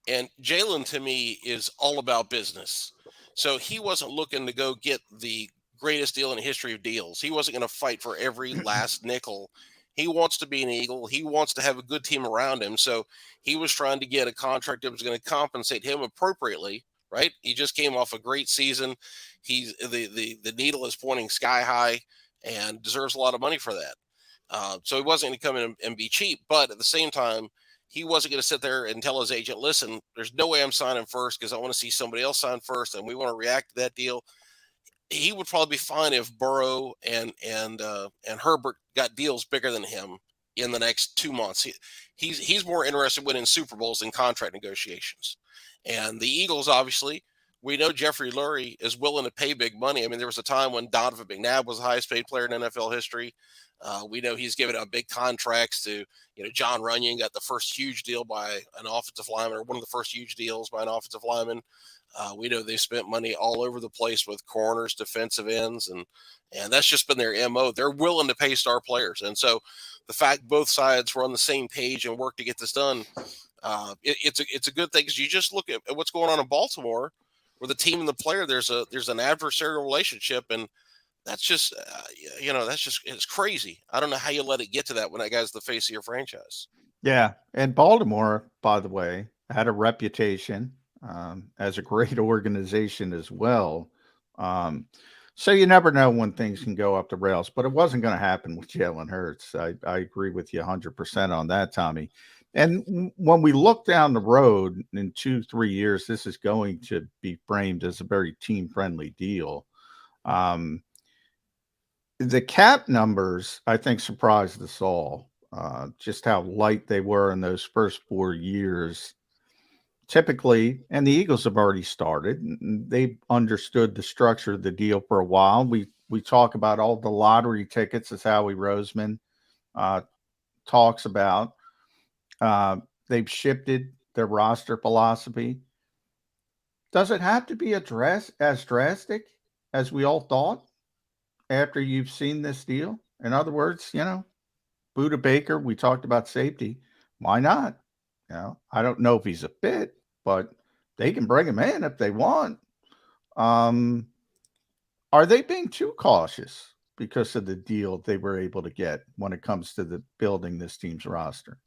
And Jalen, to me, is all about business. So he wasn't looking to go get the greatest deal in the history of deals. He wasn't going to fight for every last nickel. He wants to be an Eagle. He wants to have a good team around him. So he was trying to get a contract that was going to compensate him appropriately, right? He just came off a great season. He's the needle is pointing sky high and deserves a lot of money for that. So he wasn't going to come in and be cheap. But at the same time, he wasn't going to sit there and tell his agent, listen, there's no way I'm signing first because I want to see somebody else sign first and we want to react to that deal. He would probably be fine if Burrow and Herbert got deals bigger than him in the next 2 months. He's more interested in winning Super Bowls than contract negotiations. And the Eagles, obviously, we know Jeffrey Lurie is willing to pay big money. I mean, there was a time when Donovan McNabb was the highest paid player in NFL history. We know he's given out big contracts to, John Runyon got the first huge deal by an offensive lineman, or one of the first huge deals by an offensive lineman. We know they spent money all over the place with corners, defensive ends, and that's just been their MO. They're willing to pay star players. And so the fact both sides were on the same page and worked to get this done, it's a good thing, because you just look at what's going on in Baltimore, where the team and the player, there's an adversarial relationship, and that's just, it's crazy. I don't know how you let it get to that when that guy's the face of your franchise. Yeah. And Baltimore, by the way, had a reputation as a great organization as well. So you never know when things can go up the rails, but it wasn't going to happen with Jalen Hurts. I agree with you 100% on that, Tommy. And when we look down the road in 2-3 years, this is going to be framed as a very team-friendly deal. The cap numbers, I think, surprised us all, just how light they were in those first 4 years. Typically, and the Eagles have already started, they've understood the structure of the deal for a while. We talk about all the lottery tickets, as Howie Roseman talks about. They've shifted their roster philosophy. Does it have to be as drastic as we all thought after you've seen this deal? In other words, Buda Baker, we talked about safety. Why not? I don't know if he's a fit, but they can bring him in if they want. Are they being too cautious because of the deal they were able to get when it comes to the building this team's roster?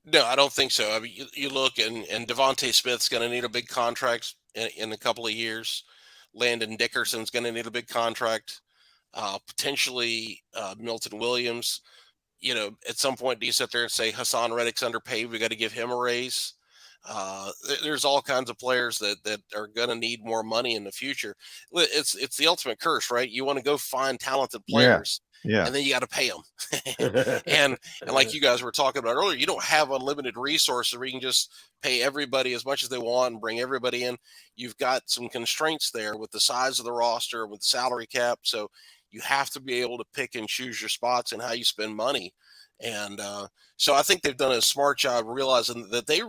No, I don't think so. I mean, you look, and Devontae Smith's going to need a big contract in a couple of years. Landon Dickerson's going to need a big contract. Potentially Milton Williams. At some point, do you sit there and say Hassan Reddick's underpaid? We got to give him a raise. There's all kinds of players that are going to need more money in the future. It's the ultimate curse, right? You want to go find talented players, Yeah. and then you got to pay them. and like you guys were talking about earlier, you don't have unlimited resources where you can just pay everybody as much as they want and bring everybody in. You've got some constraints there with the size of the roster, with the salary cap. So you have to be able to pick and choose your spots and how you spend money. And so I think they've done a smart job realizing that they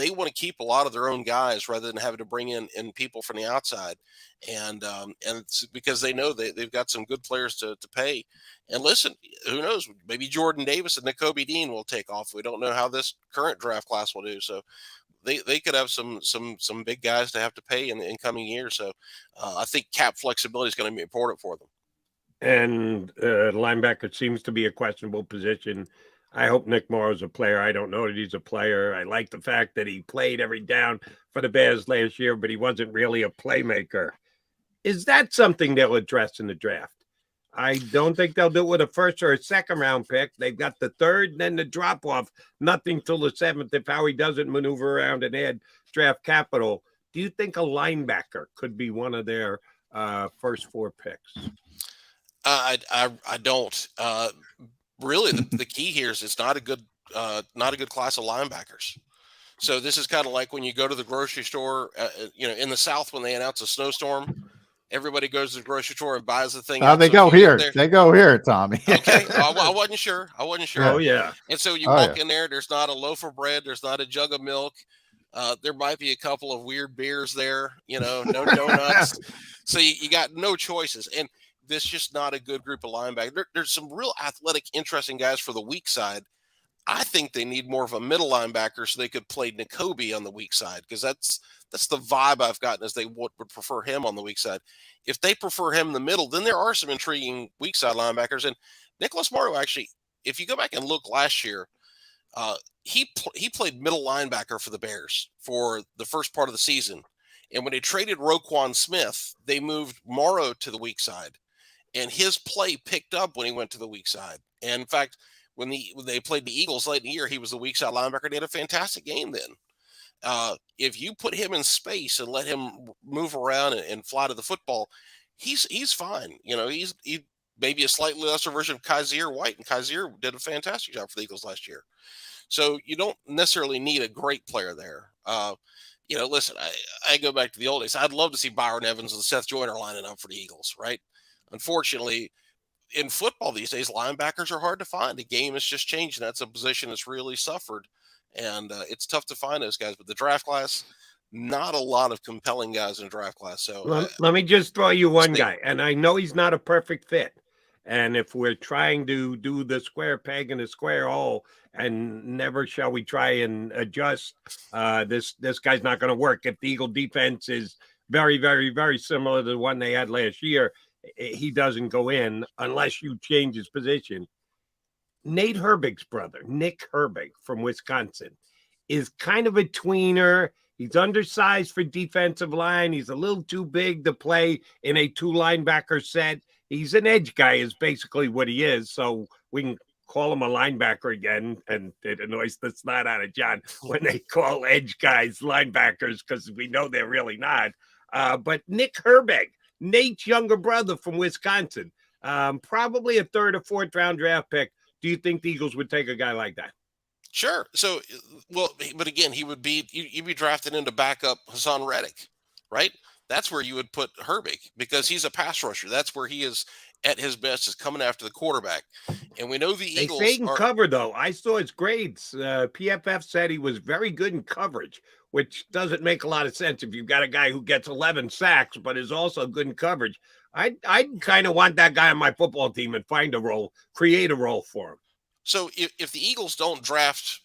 want to keep a lot of their own guys rather than having to bring in people from the outside. And it's because they know they've got some good players to pay. And listen, who knows? Maybe Jordan Davis and Nakobe Dean will take off. We don't know how this current draft class will do. So they could have some big guys to have to pay in coming years. So I think cap flexibility is going to be important for them. And linebacker seems to be a questionable position. I hope Nick Morrow's a player. I don't know that he's a player. I like the fact that he played every down for the Bears last year, but he wasn't really a playmaker. Is that something they'll address in the draft? I don't think they'll do it with a first or a second round pick. They've got the third and then the drop off. Nothing till the seventh if Howie doesn't maneuver around and add draft capital. Do you think a linebacker could be one of their first four picks? I don't. Really, the key here is it's not a good class of linebackers. So this is kind of like when you go to the grocery store, in the South when they announce a snowstorm, everybody goes to the grocery store and buys the thing. They go here. They go here, Tommy. Okay, I wasn't sure. Oh yeah. And so you walk in there. There's not a loaf of bread. There's not a jug of milk. There might be a couple of weird beers there. No donuts. So you got no choices. And this is just not a good group of linebackers. There's some real athletic, interesting guys for the weak side. I think they need more of a middle linebacker so they could play Nakobe on the weak side, because that's the vibe I've gotten, is they would prefer him on the weak side. If they prefer him in the middle, then there are some intriguing weak side linebackers. And Nicholas Morrow, actually, if you go back and look last year, he played middle linebacker for the Bears for the first part of the season. And when they traded Roquan Smith, they moved Morrow to the weak side. And his play picked up when he went to the weak side. And in fact, when they played the Eagles late in the year, he was the weak side linebacker. They had a fantastic game then. If you put him in space and let him move around and fly to the football, he's fine. He's maybe a slightly lesser version of Kaiser White, and Kaiser did a fantastic job for the Eagles last year. So you don't necessarily need a great player there. Listen, I go back to the old days. I'd love to see Byron Evans and Seth Joyner lining up for the Eagles, right? Unfortunately, in football these days, linebackers are hard to find. The game has just changed, and that's a position that's really suffered. And it's tough to find those guys. But the draft class, not a lot of compelling guys in the draft class. So let me just throw you one guy. And I know he's not a perfect fit. And if we're trying to do the square peg in a square hole, and never shall we try and adjust, this guy's not going to work. If the Eagle defense is very, very, very similar to the one they had last year, he doesn't go in unless you change his position. Nate Herbig's brother, Nick Herbig from Wisconsin, is kind of a tweener. He's undersized for defensive line. He's a little too big to play in a two linebacker set. He's an edge guy is basically what he is. So we can call him a linebacker again. And it annoys the snot out of John when they call edge guys linebackers, because we know they're really not. But Nick Herbig, Nate's younger brother from Wisconsin, probably a third or fourth round draft pick. Do you think the Eagles would take a guy like that? Sure. So, but again, you'd be drafted into backup Hassan Reddick, right? That's where you would put Herbig, because he's a pass rusher. That's where he is at his best, is coming after the quarterback. And we know the Eagles. They say in cover, though. I saw his grades. PFF said he was very good in coverage, which doesn't make a lot of sense if you've got a guy who gets 11 sacks but is also good in coverage. I'd kind of want that guy on my football team and find a role, create a role for him. So if the Eagles don't draft,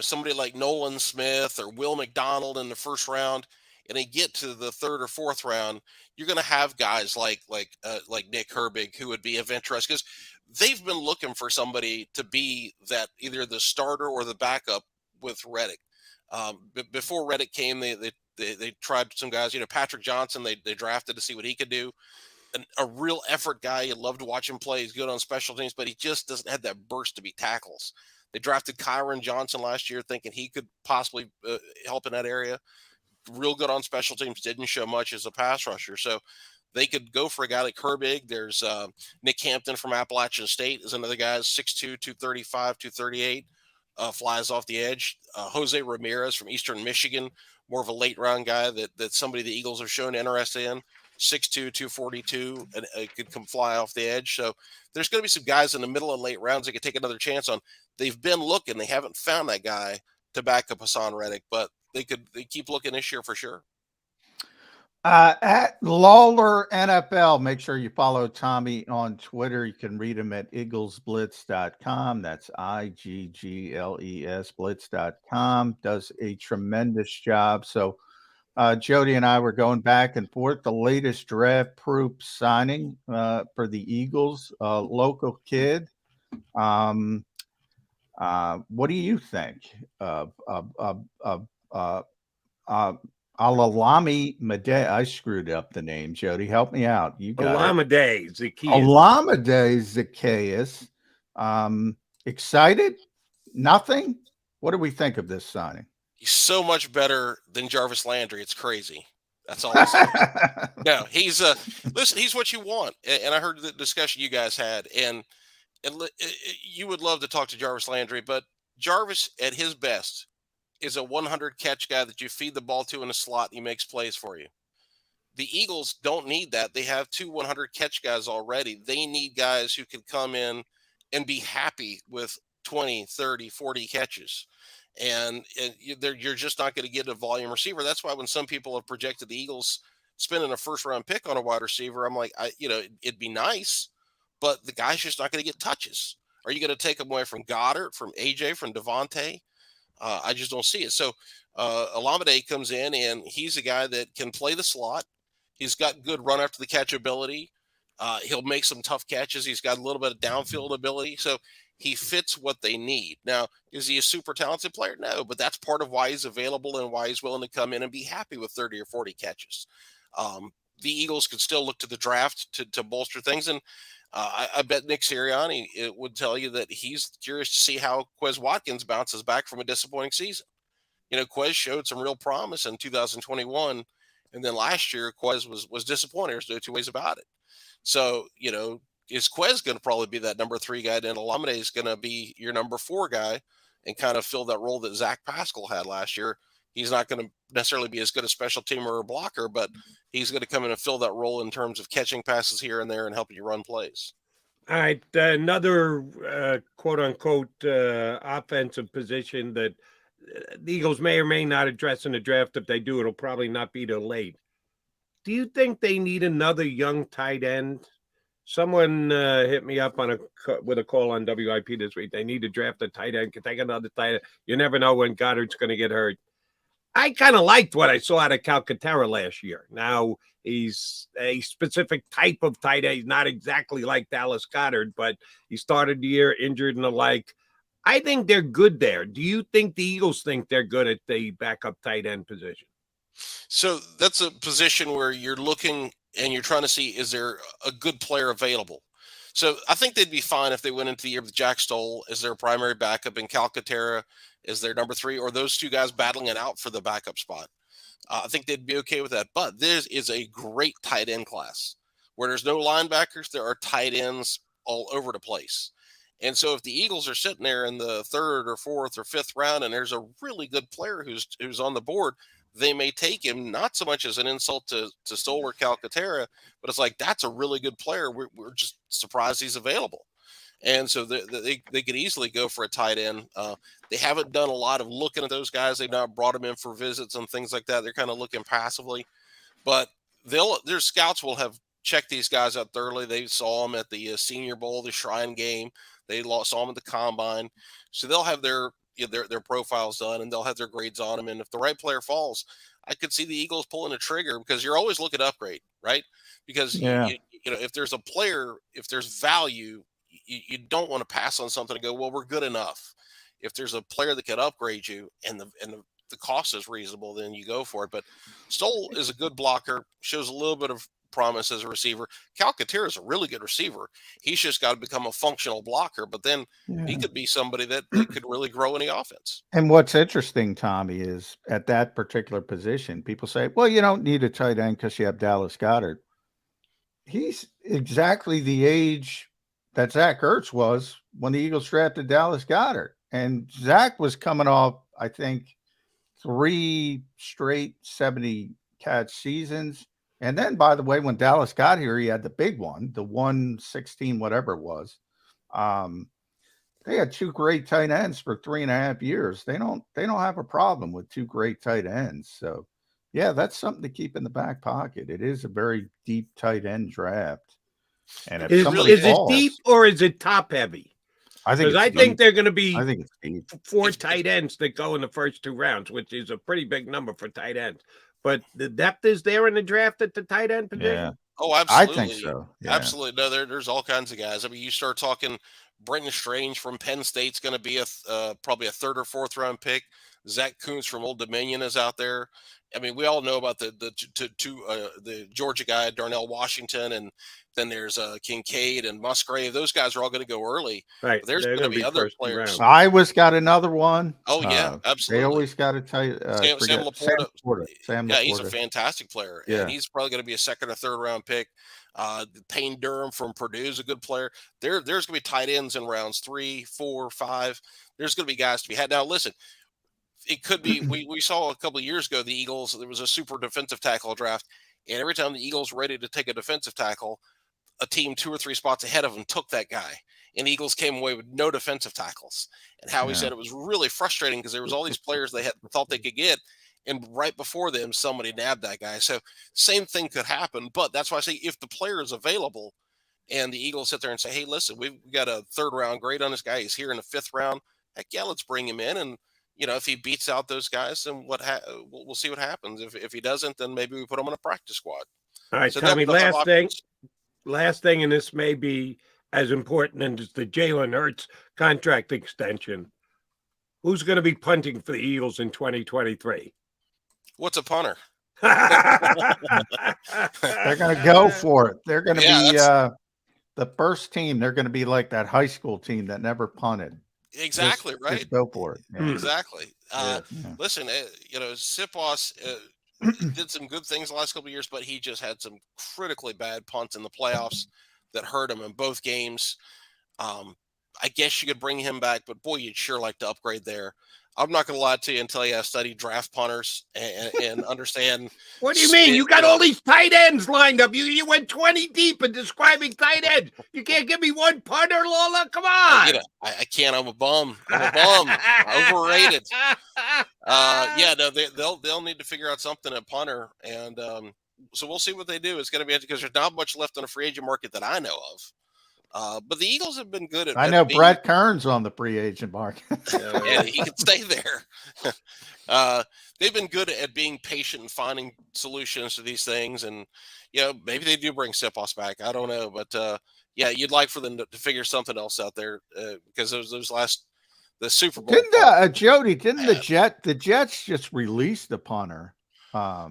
somebody like Nolan Smith or Will McDonald in the first round, and they get to the third or fourth round, you're going to have guys like Nick Herbig, who would be of interest, because they've been looking for somebody to be that, either the starter or the backup with Reddick. Before Reddick came, they tried some guys. Patrick Johnson, they drafted to see what he could do. A real effort guy. You'd love to watch him play. He's good on special teams, but he just doesn't have that burst to beat tackles. They drafted Kyron Johnson last year, thinking he could possibly help in that area. Real good on special teams, didn't show much as a pass rusher. So they could go for a guy like Herbig. There's Nick Hampton from Appalachian State is another guy, 6'2", 235, 238, flies off the edge. Jose Ramirez from Eastern Michigan, more of a late round guy that somebody the Eagles have shown interest in. 6'2", 242, and could come fly off the edge. So there's going to be some guys in the middle and late rounds that could take another chance on. They've been looking. They haven't found that guy to back up Hassan Reddick, but they keep looking this year for sure. At Lawler NFL, make sure you follow Tommy on Twitter. You can read him at eaglesblitz.com. That's IGGLES blitz.com. Does a tremendous job. So Jody and I were going back and forth. The latest draft proof signing for the Eagles, local kid. What do you think of Alalami Made? I screwed up the name, Jody. Help me out. You got Olamide Zacchaeus. Excited? Nothing? What do we think of this signing? He's so much better than Jarvis Landry. It's crazy. That's all I'm saying. No, he's listen, he's what you want. And I heard the discussion you guys had, and you would love to talk to Jarvis Landry, but Jarvis at his best is a 100 catch guy that you feed the ball to in a slot and he makes plays for you. The Eagles don't need that. They have 2 100 catch guys already. They need guys who can come in and be happy with 20, 30, 40 catches. And you're just not going to get a volume receiver. That's why when some people have projected the Eagles spending a first-round pick on a wide receiver, I'm like, it'd be nice, but the guy's just not going to get touches. Are you going to take him away from Goddard, from AJ, from Devontae? I just don't see it. So Alameda comes in, and he's a guy that can play the slot. He's got good run after the catch ability. He'll make some tough catches. He's got a little bit of downfield ability. So he fits what they need. Now, is he a super talented player? No, but that's part of why he's available and why he's willing to come in and be happy with 30 or 40 catches. The Eagles could still look to the draft to bolster things. And I bet Nick Sirianni would tell you that he's curious to see how Quez Watkins bounces back from a disappointing season. Quez showed some real promise in 2021. And then last year, Quez was disappointing. There's no two ways about it. So, is Quez going to probably be that number 3 guy? Then Alameda is going to be your number 4 guy and kind of fill that role that Zach Pascal had last year. He's not going to necessarily be as good a special teamer or a blocker, but he's going to come in and fill that role in terms of catching passes here and there and helping you run plays. All right. Another quote unquote offensive position that the Eagles may or may not address in the draft. If they do, it'll probably not be till late. Do you think they need another young tight end? Someone hit me up with a call on WIP this week. They need to draft a tight end. Could take another tight end. You never know when Goddard's going to get hurt. I kind of liked what I saw out of Calcaterra last year. Now, he's a specific type of tight end. He's not exactly like Dallas Goedert, but he started the year injured and the like. I think they're good there. Do you think the Eagles think they're good at the backup tight end position? So that's a position where you're looking and you're trying to see, is there a good player available? So I think they'd be fine if they went into the year with Jack Stoll as their primary backup and Calcaterra is their number 3, or those 2 guys battling it out for the backup spot. I think they'd be okay with that. But this is a great tight end class where there's no linebackers. There are tight ends all over the place. And so if the Eagles are sitting there in the 3rd or 4th or 5th round and there's a really good player who's on the board, they may take him, not so much as an insult to Stoll or Calcaterra, but it's like, that's a really good player. We're just surprised he's available. And so they could easily go for a tight end. They haven't done a lot of looking at those guys. They've not brought them in for visits and things like that. They're kind of looking passively, but their scouts will have checked these guys out thoroughly. They saw them at the Senior Bowl, the Shrine Game. They saw them at the Combine. So they'll have their profiles done and they'll have their grades on them. And if the right player falls, I could see the Eagles pulling a trigger, because you're always looking to upgrade, right? Because if there's a player, if there's value, you don't want to pass on something and go, well, we're good enough. If there's a player that can upgrade you and the cost is reasonable, then you go for it. But Stoll is a good blocker, shows a little bit of promise as a receiver. Calcaterra is a really good receiver. He's just got to become a functional blocker, but then he could be somebody that could really grow in the offense. And what's interesting, Tommy, is at that particular position, people say, well, you don't need a tight end because you have Dallas Goedert. he's exactly the age that Zach Ertz was when the Eagles drafted Dallas Goedert. And Zach was coming off, I think, 3 straight 70 catch seasons. And then, by the way, when Dallas got here, he had the big one, the 116, whatever it was. They had 2 great tight ends for 3.5 years. They don't have a problem with 2 great tight ends. So, yeah, that's something to keep in the back pocket. It is a very deep tight end draft. And if is it deep or is it top heavy? I think they're going to be I think it's deep. 4 tight ends that go in the first 2 rounds, which is a pretty big number for tight ends. But the depth is there in the draft at the tight end position. Yeah. Oh, absolutely. I think so. Yeah. Absolutely. No, there's all kinds of guys. I mean, you start talking Brenton Strange from Penn State's going to be probably a 3rd or 4th round pick. Zach Kuntz from Old Dominion is out there. I mean, we all know about the Georgia guy, Darnell Washington, and then there's Kincaid and Musgrave. Those guys are all going to go early. Right. But there's going to be other players. Iowa's got another one. Oh, yeah, absolutely. They always got to tell you. Sam Laporta. Sam yeah, Laporta. He's a fantastic player. Yeah. And he's probably going to be a 2nd or 3rd round pick. Payne Durham from Purdue is a good player. There's going to be tight ends in rounds 3, 4, 5. There's going to be guys to be had. Now, listen, it could be, we saw a couple of years ago, the Eagles, there was a super defensive tackle draft. And every time the Eagles were ready to take a defensive tackle, a team 2 or 3 spots ahead of them took that guy. And the Eagles came away with no defensive tackles. And Howie said it was really frustrating because there was all these players they thought they could get. And right before them, somebody nabbed that guy. So same thing could happen. But that's why I say if the player is available and the Eagles sit there and say, hey, listen, we've got a 3rd round grade on this guy. He's here in the 5th round. Heck yeah, let's bring him in. And, you know, if he beats out those guys, then we'll see what happens. If he doesn't, then maybe we put him on a practice squad. All right, so Tommy, last thing, and this may be as important as the Jalen Hurts contract extension. Who's going to be punting for the Eagles in 2023? What's a punter? They're going to go for it. They're going to be the first team. They're going to be like that high school team that never punted. Exactly, right. Just go for it. Yeah. Exactly. Listen, Sipos did some good things the last couple of years, but he just had some critically bad punts in the playoffs that hurt him in both games. I guess you could bring him back, but boy, you'd sure like to upgrade there. I'm not going to lie to you and tell you I study draft punters and understand. What do you mean? You got all these tight ends lined up. You went 20 deep in describing tight ends. You can't give me one punter, Lola? Come on. I can't. I'm a bum. Overrated. They'll need to figure out something at punter. And so we'll see what they do. It's going to be because there's not much left on the free agent market that I know of. But the Eagles have been good at. I know Brett Kern's on the free agent market. And he can stay there. They've been good at being patient and finding solutions to these things. And, maybe they do bring Sipos back. I don't know. But, you'd like for them to figure something else out there because those the Super Bowl. Didn't the Jets just released the punter? Yeah,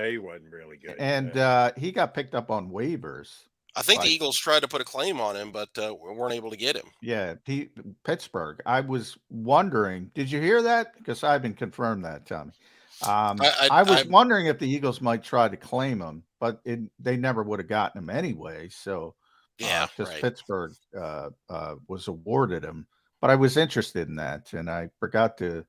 he wasn't really good. And he got picked up on waivers. I think the Eagles tried to put a claim on him, but weren't able to get him. Yeah, Pittsburgh. I was wondering, did you hear that? Because I haven't confirmed that, Tommy. I was wondering if the Eagles might try to claim him, but they never would have gotten him anyway. So, because Pittsburgh was awarded him. But I was interested in that, and I forgot to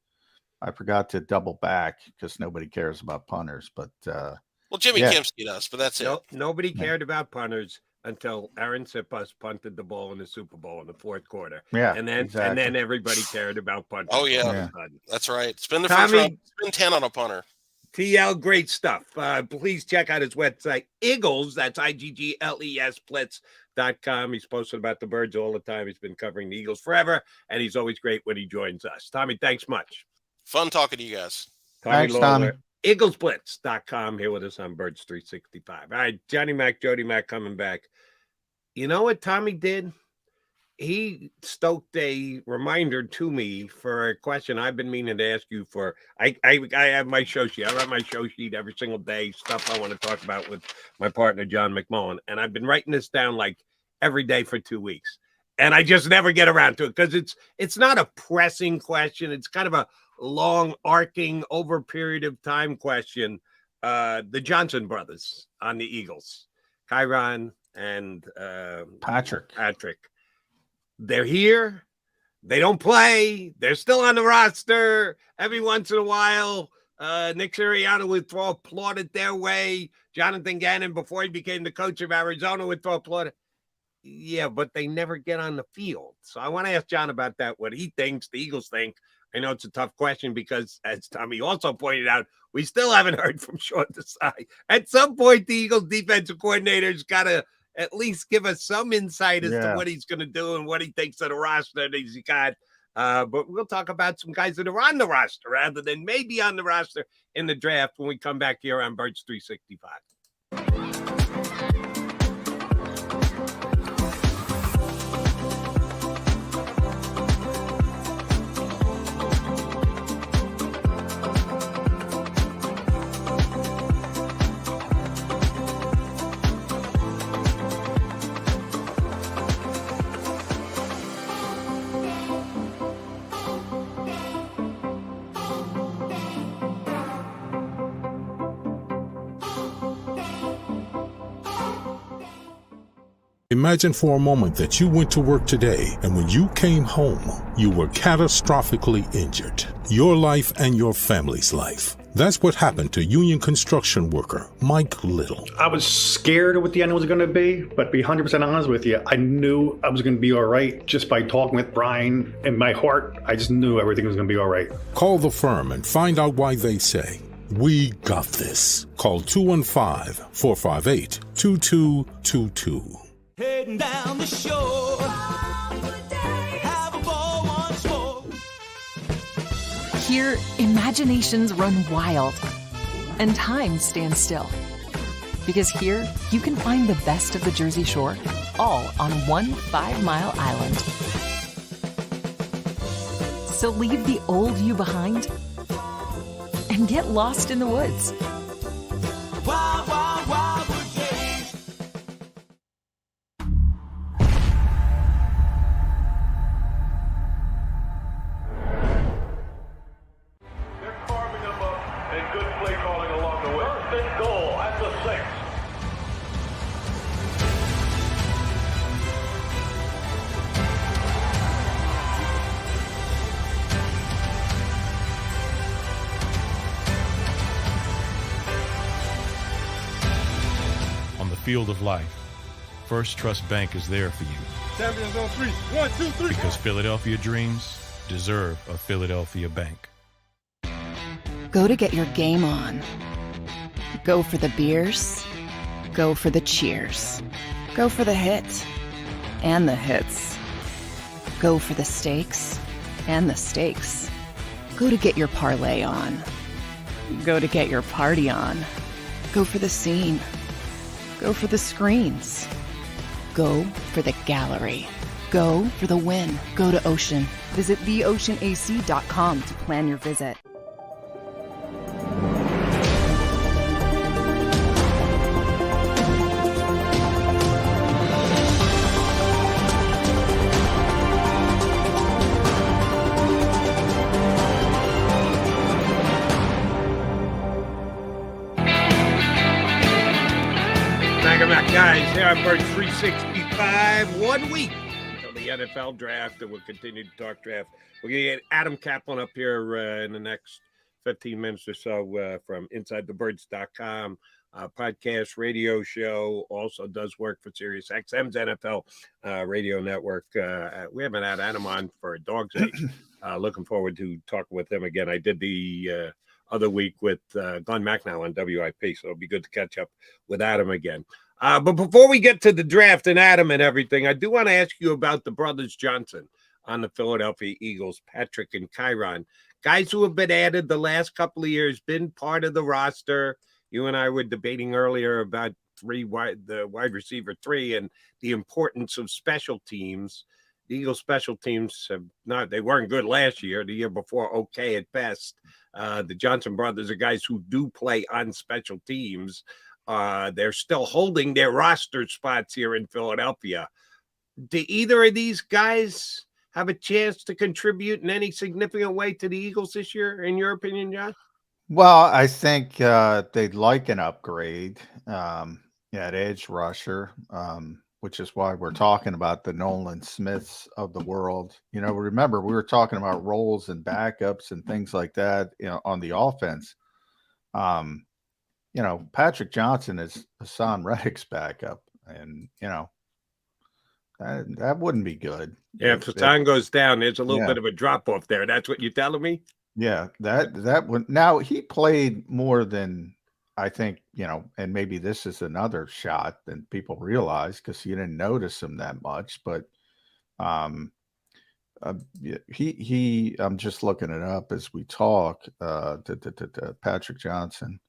double back because nobody cares about punters. But well, Jimmy Kempski does, but that's it. Nobody cared about punters until Aaron Sipos punted the ball in the Super Bowl in the 4th quarter. Yeah, and then everybody cared about punters. Oh yeah, that's right. Spend the first round, spend 10 on a punter. TL, great stuff. Please check out his website, Eagles. That's IGGLES Splits.com. He's posted about the Birds all the time. He's been covering the Eagles forever, and he's always great when he joins us. Tommy, thanks much. Fun talking to you guys. Thanks, Tommy. EaglesBlitz.com here with us on Birds 365. All right, Johnny Mac, Jody Mac coming back. You know what Tommy did? He stoked a reminder to me for a question I've been meaning to ask you for. I have my show sheet. I write my show sheet every single day, stuff I want to talk about with my partner, John McMullen. And I've been writing this down like every day for 2 weeks. And I just never get around to it because it's not a pressing question. It's kind of a long arcing over a period of time question. The Johnson brothers on the Eagles, Kyron and Patrick. They're here. They don't play. They're still on the roster. Every once in a while, Nick Sirianni would throw a plaudit their way. Jonathan Gannon, before he became the coach of Arizona, would throw a plaudit. Yeah, but they never get on the field. So I want to ask John about that, what he thinks the Eagles think. I know it's a tough question because, as Tommy also pointed out, we still haven't heard from Sean Desai. At some point, the Eagles defensive coordinator's got to at least give us some insight as to what he's going to do and what he thinks of the roster that he's got. But we'll talk about some guys that are on the roster rather than maybe on the roster in the draft when we come back here on Birds 365. Imagine for a moment that you went to work today and when you came home, you were catastrophically injured. Your life and your family's life. That's what happened to union construction worker Mike Little. I was scared of what the end was going to be, but to be 100% honest with you, I knew I was going to be all right just by talking with Brian. In my heart, I just knew everything was going to be all right. Call the firm and find out why they say, "We got this." Call 215-458-2222. Heading down the shore. Have a ball once more. Here, imaginations run wild and time stands still. Because here, you can find the best of the Jersey Shore, all on one 5-mile island. So leave the old you behind and get lost in the woods. Wild, wild, wild wood days. They're carving them up and good play calling along the way. First and goal at the 6. On the field of life, First Trust Bank is there for you. Champions on 3. 1, 2, 3. Because Philadelphia dreams deserve a Philadelphia bank. Go to get your game on. Go for the beers. Go for the cheers. Go for the hit and the hits. Go for the stakes and the stakes. Go to get your parlay on. Go to get your party on. Go for the scene. Go for the screens. Go for the gallery. Go for the win. Go to Ocean. Visit theoceanac.com to plan your visit. Guys, here on Bird 365, 1 week until the NFL draft, and we'll continue to talk draft. We're going to get Adam Kaplan up here in the next 15 minutes or so from InsideTheBirds.com, podcast, radio show, also does work for Sirius XM's NFL radio network. We haven't had Adam on for a dog's age. Looking forward to talking with him again. I did the other week with Glenn Macnow on WIP, so it'll be good to catch up with Adam again. But before we get to the draft and Adam and everything, I do want to ask you about the brothers Johnson on the Philadelphia Eagles, Patrick and Kyron. Guys who have been added the last couple of years, been part of the roster. You and I were debating earlier about the wide receiver 3 and the importance of special teams. The Eagles special teams they weren't good last year. The year before, okay at best. The Johnson brothers are guys who do play on special teams. They're still holding their roster spots here in Philadelphia. Do either of these guys have a chance to contribute in any significant way to the Eagles this year, in your opinion, John? Well, I think they'd like an upgrade. at edge rusher, which is why we're talking about the Nolan Smiths of the world. You know, remember we were talking about roles and backups and things like that, you know, on the offense. You know, Patrick Johnson is Hassan Reddick's backup, and you know that wouldn't be good. Yeah, if Hassan goes down, there's a little Yeah. bit of a drop off there. That's what you're telling me? Yeah, that would. Now he played more than I think, you know, and maybe this is another shot than people realize because you didn't notice him that much. But um, he I'm just looking it up as we talk. Patrick Johnson,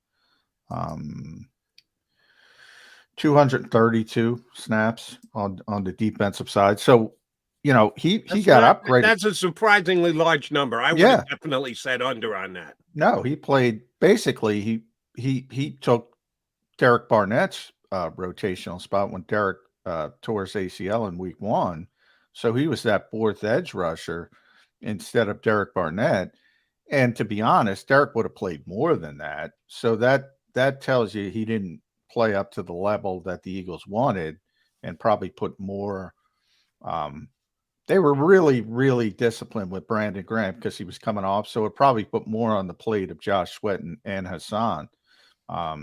232 snaps on the defensive side. So, you know, he got upgraded. That's a surprisingly large number. I would have definitely said under on that. No, he played basically. He took Derek Barnett's rotational spot when Derek tore his ACL in week 1. So he was that fourth edge rusher instead of Derek Barnett. And to be honest, Derek would have played more than that. So that tells you he didn't play up to the level that the Eagles wanted and probably put more. They were really, really disciplined with Brandon Graham because he was coming off. So it probably put more on the plate of Josh Sweat and Hassan. Now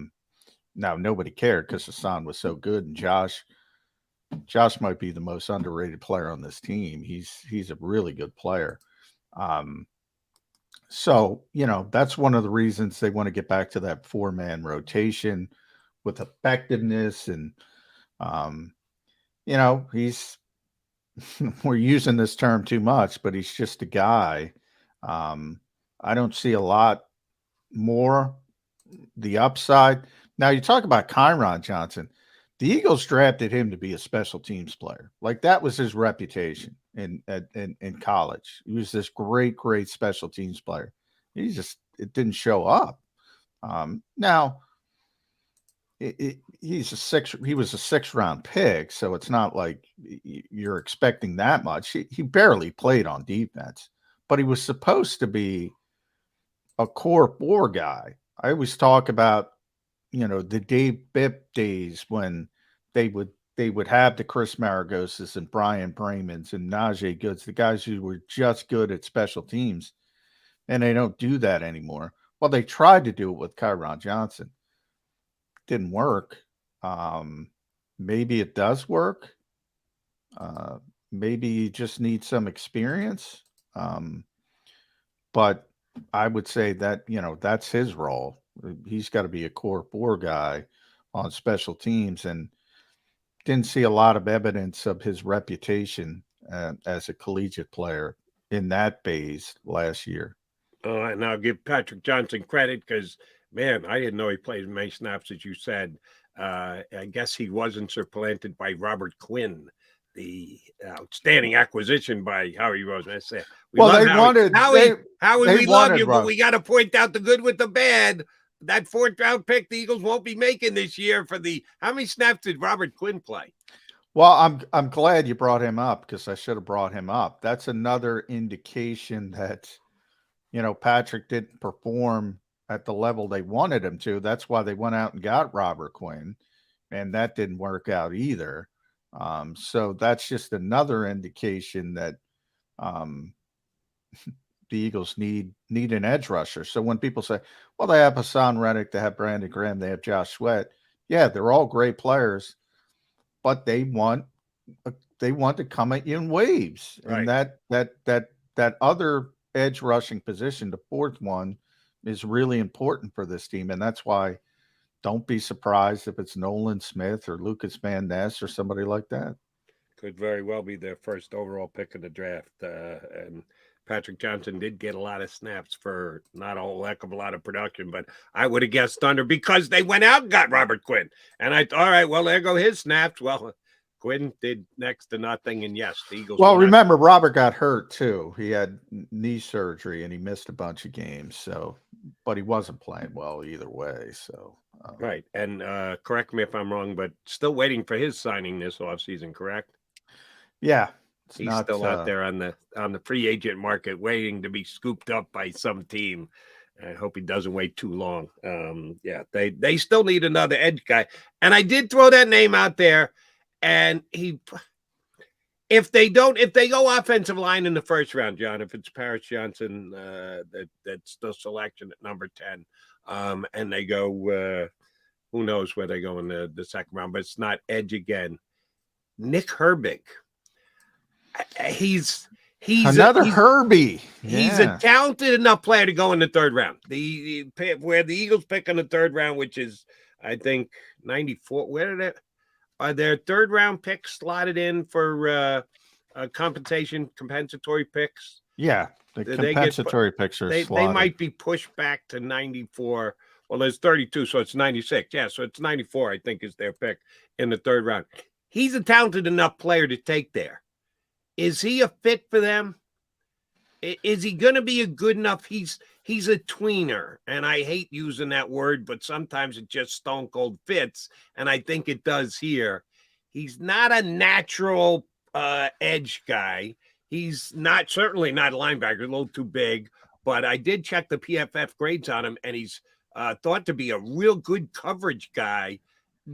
nobody cared because Hassan was so good, and Josh might be the most underrated player on this team. He's a really good player. So, you know, that's one of the reasons they want to get back to that 4-man rotation with effectiveness. And, you know, we're using this term too much, but he's just a guy. I don't see a lot more the upside. Now you talk about Kyron Johnson. The Eagles drafted him to be a special teams player. Like that was his reputation in college. He was this great special teams player. It didn't show up. Now he was a 6th-round pick, so it's not like you're expecting that much. He barely played on defense, but he was supposed to be a core 4 guy. I always talk about, you know, the Dave Bipp days when they would have the Chris Maragoses and Brian Brayman's and Najee Goods, the guys who were just good at special teams, and they don't do that anymore. Well, they tried to do it with Kyron Johnson. Didn't work. Maybe it does work. Maybe you just need some experience. But I would say that, you know, that's his role. He's got to be a core 4 guy on special teams, and didn't see a lot of evidence of his reputation as a collegiate player in that phase last year. And I'll give Patrick Johnson credit because, man, I didn't know he played as many snaps as you said. I guess he wasn't supplanted by Robert Quinn, the outstanding acquisition by Howie Roseman. We love you, but we got to point out the good with the bad. That 4th-round pick the Eagles won't be making this year how many snaps did Robert Quinn play? Well, I'm glad you brought him up because I should have brought him up. That's another indication that, you know, Patrick didn't perform at the level they wanted him to. That's why they went out and got Robert Quinn, and that didn't work out either. So that's just another indication that the Eagles need an edge rusher. So when people say, well, they have Hassan Reddick, they have Brandon Graham, they have Josh Sweat. Yeah, they're all great players, but they want to come at you in waves. Right. And that other edge rushing position, the 4th one, is really important for this team. And that's why don't be surprised if it's Nolan Smith or Lucas Van Ness or somebody like that. Could very well be their first overall pick of the draft. And Patrick Johnson did get a lot of snaps for not a whole heck of a lot of production, but I would have guessed under because they went out and got Robert Quinn. And all right, well, there go his snaps. Well, Quinn did next to nothing. And yes, the Eagles. Well, remember, Robert got hurt too. He had knee surgery and he missed a bunch of games. So, but he wasn't playing well either way. So, right. And correct me if I'm wrong, but still waiting for his signing this offseason, correct? Yeah. He's still out there on the free agent market waiting to be scooped up by some team. I hope he doesn't wait too long. Yeah, they still need another edge guy. And I did throw that name out there. And if they go offensive line in the first round, John, if it's Paris Johnson, that's the selection at number 10, and they go, who knows where they go in the second round, but it's not edge again. Nick Herbig. He's another Herbie. He's a talented enough player to go in the third round. Where the Eagles pick in the third round, which is, I think, 94. Where did it? Are their third round picks slotted in for compensatory picks? Yeah, the compensatory picks are they slotted. might be pushed back to 94. Well, there's 32, so it's 96. Yeah, so it's 94, I think, is their pick in the third round. He's a talented enough player to take there. Is he a fit for them? Is he going to be a good enough? He's a tweener, and I hate using that word, but sometimes it just stone cold fits, and I think it does here. He's not a natural edge guy. He's certainly not a linebacker, a little too big, but I did check the PFF grades on him, and he's thought to be a real good coverage guy.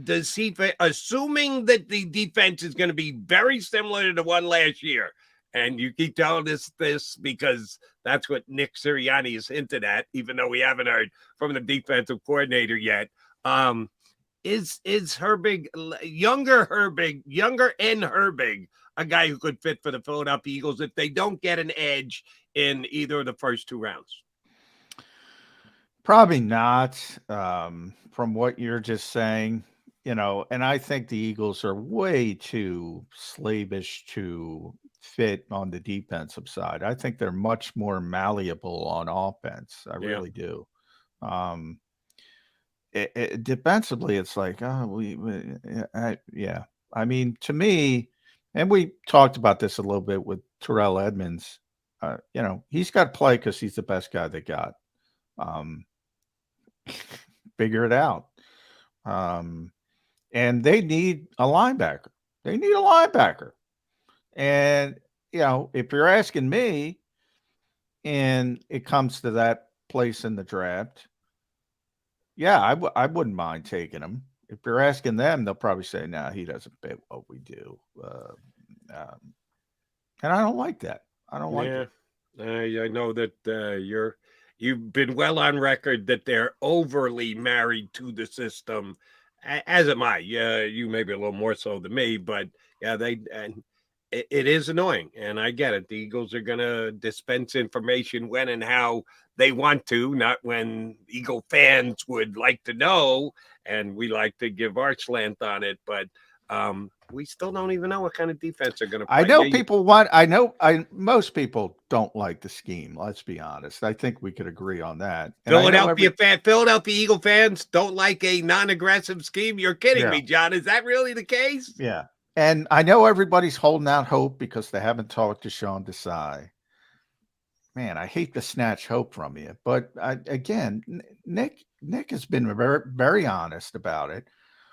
Does he, assuming that the defense is going to be very similar to the one last year, and you keep telling us this because that's what Nick Sirianni has hinted at, even though we haven't heard from the defensive coordinator yet. Is Herbig, younger Herbig, a guy who could fit for the Philadelphia Eagles if they don't get an edge in either of the first two rounds? Probably not. From what you're just saying, and I think the Eagles are way too slavish to fit on the defensive side. I think they're much more malleable on offense. I really do. Defensively, it's like, yeah. I mean, to me, and we talked about this a little bit with Terrell Edmonds. He's got to play because he's the best guy they got. Figure it out. And they need a linebacker. And, if you're asking me, and it comes to that place in the draft, yeah, I wouldn't mind taking him. If you're asking them, they'll probably say, no, he doesn't fit what we do. And I don't like that. I don't like it. I know that you've been well on record that they're overly married to the system, as am I. Yeah, you maybe a little more so than me, but yeah, it is annoying, and I get it. The Eagles are going to dispense information when and how they want to, not when Eagle fans would like to know, and we like to give our slant on it, but we still don't even know what kind of defense they're going to play. I know most people don't like the scheme. Let's be honest. I think we could agree on that. And Philadelphia Eagle fans don't like a non-aggressive scheme. You're kidding me, John. Is that really the case? Yeah. And I know everybody's holding out hope because they haven't talked to Sean Desai. Man, I hate to snatch hope from you, but again, Nick has been very, very honest about it.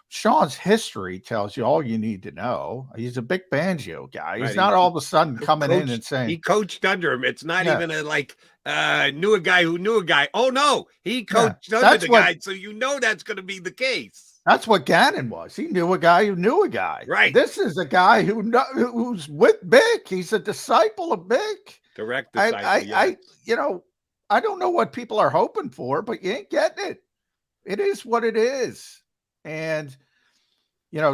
Sean's history tells you all you need to know. He's a big Fangio guy. He's not all of a sudden coming in and saying he coached under him. It's not even knew a guy who knew a guy. Oh no, he coached under the guy, so that's going to be the case. That's what Gannon was. He knew a guy who knew a guy. Right. This is a guy who's with Bick. He's a disciple of Bick. Direct disciple. I don't know what people are hoping for, but you ain't getting it. It is what it is. And,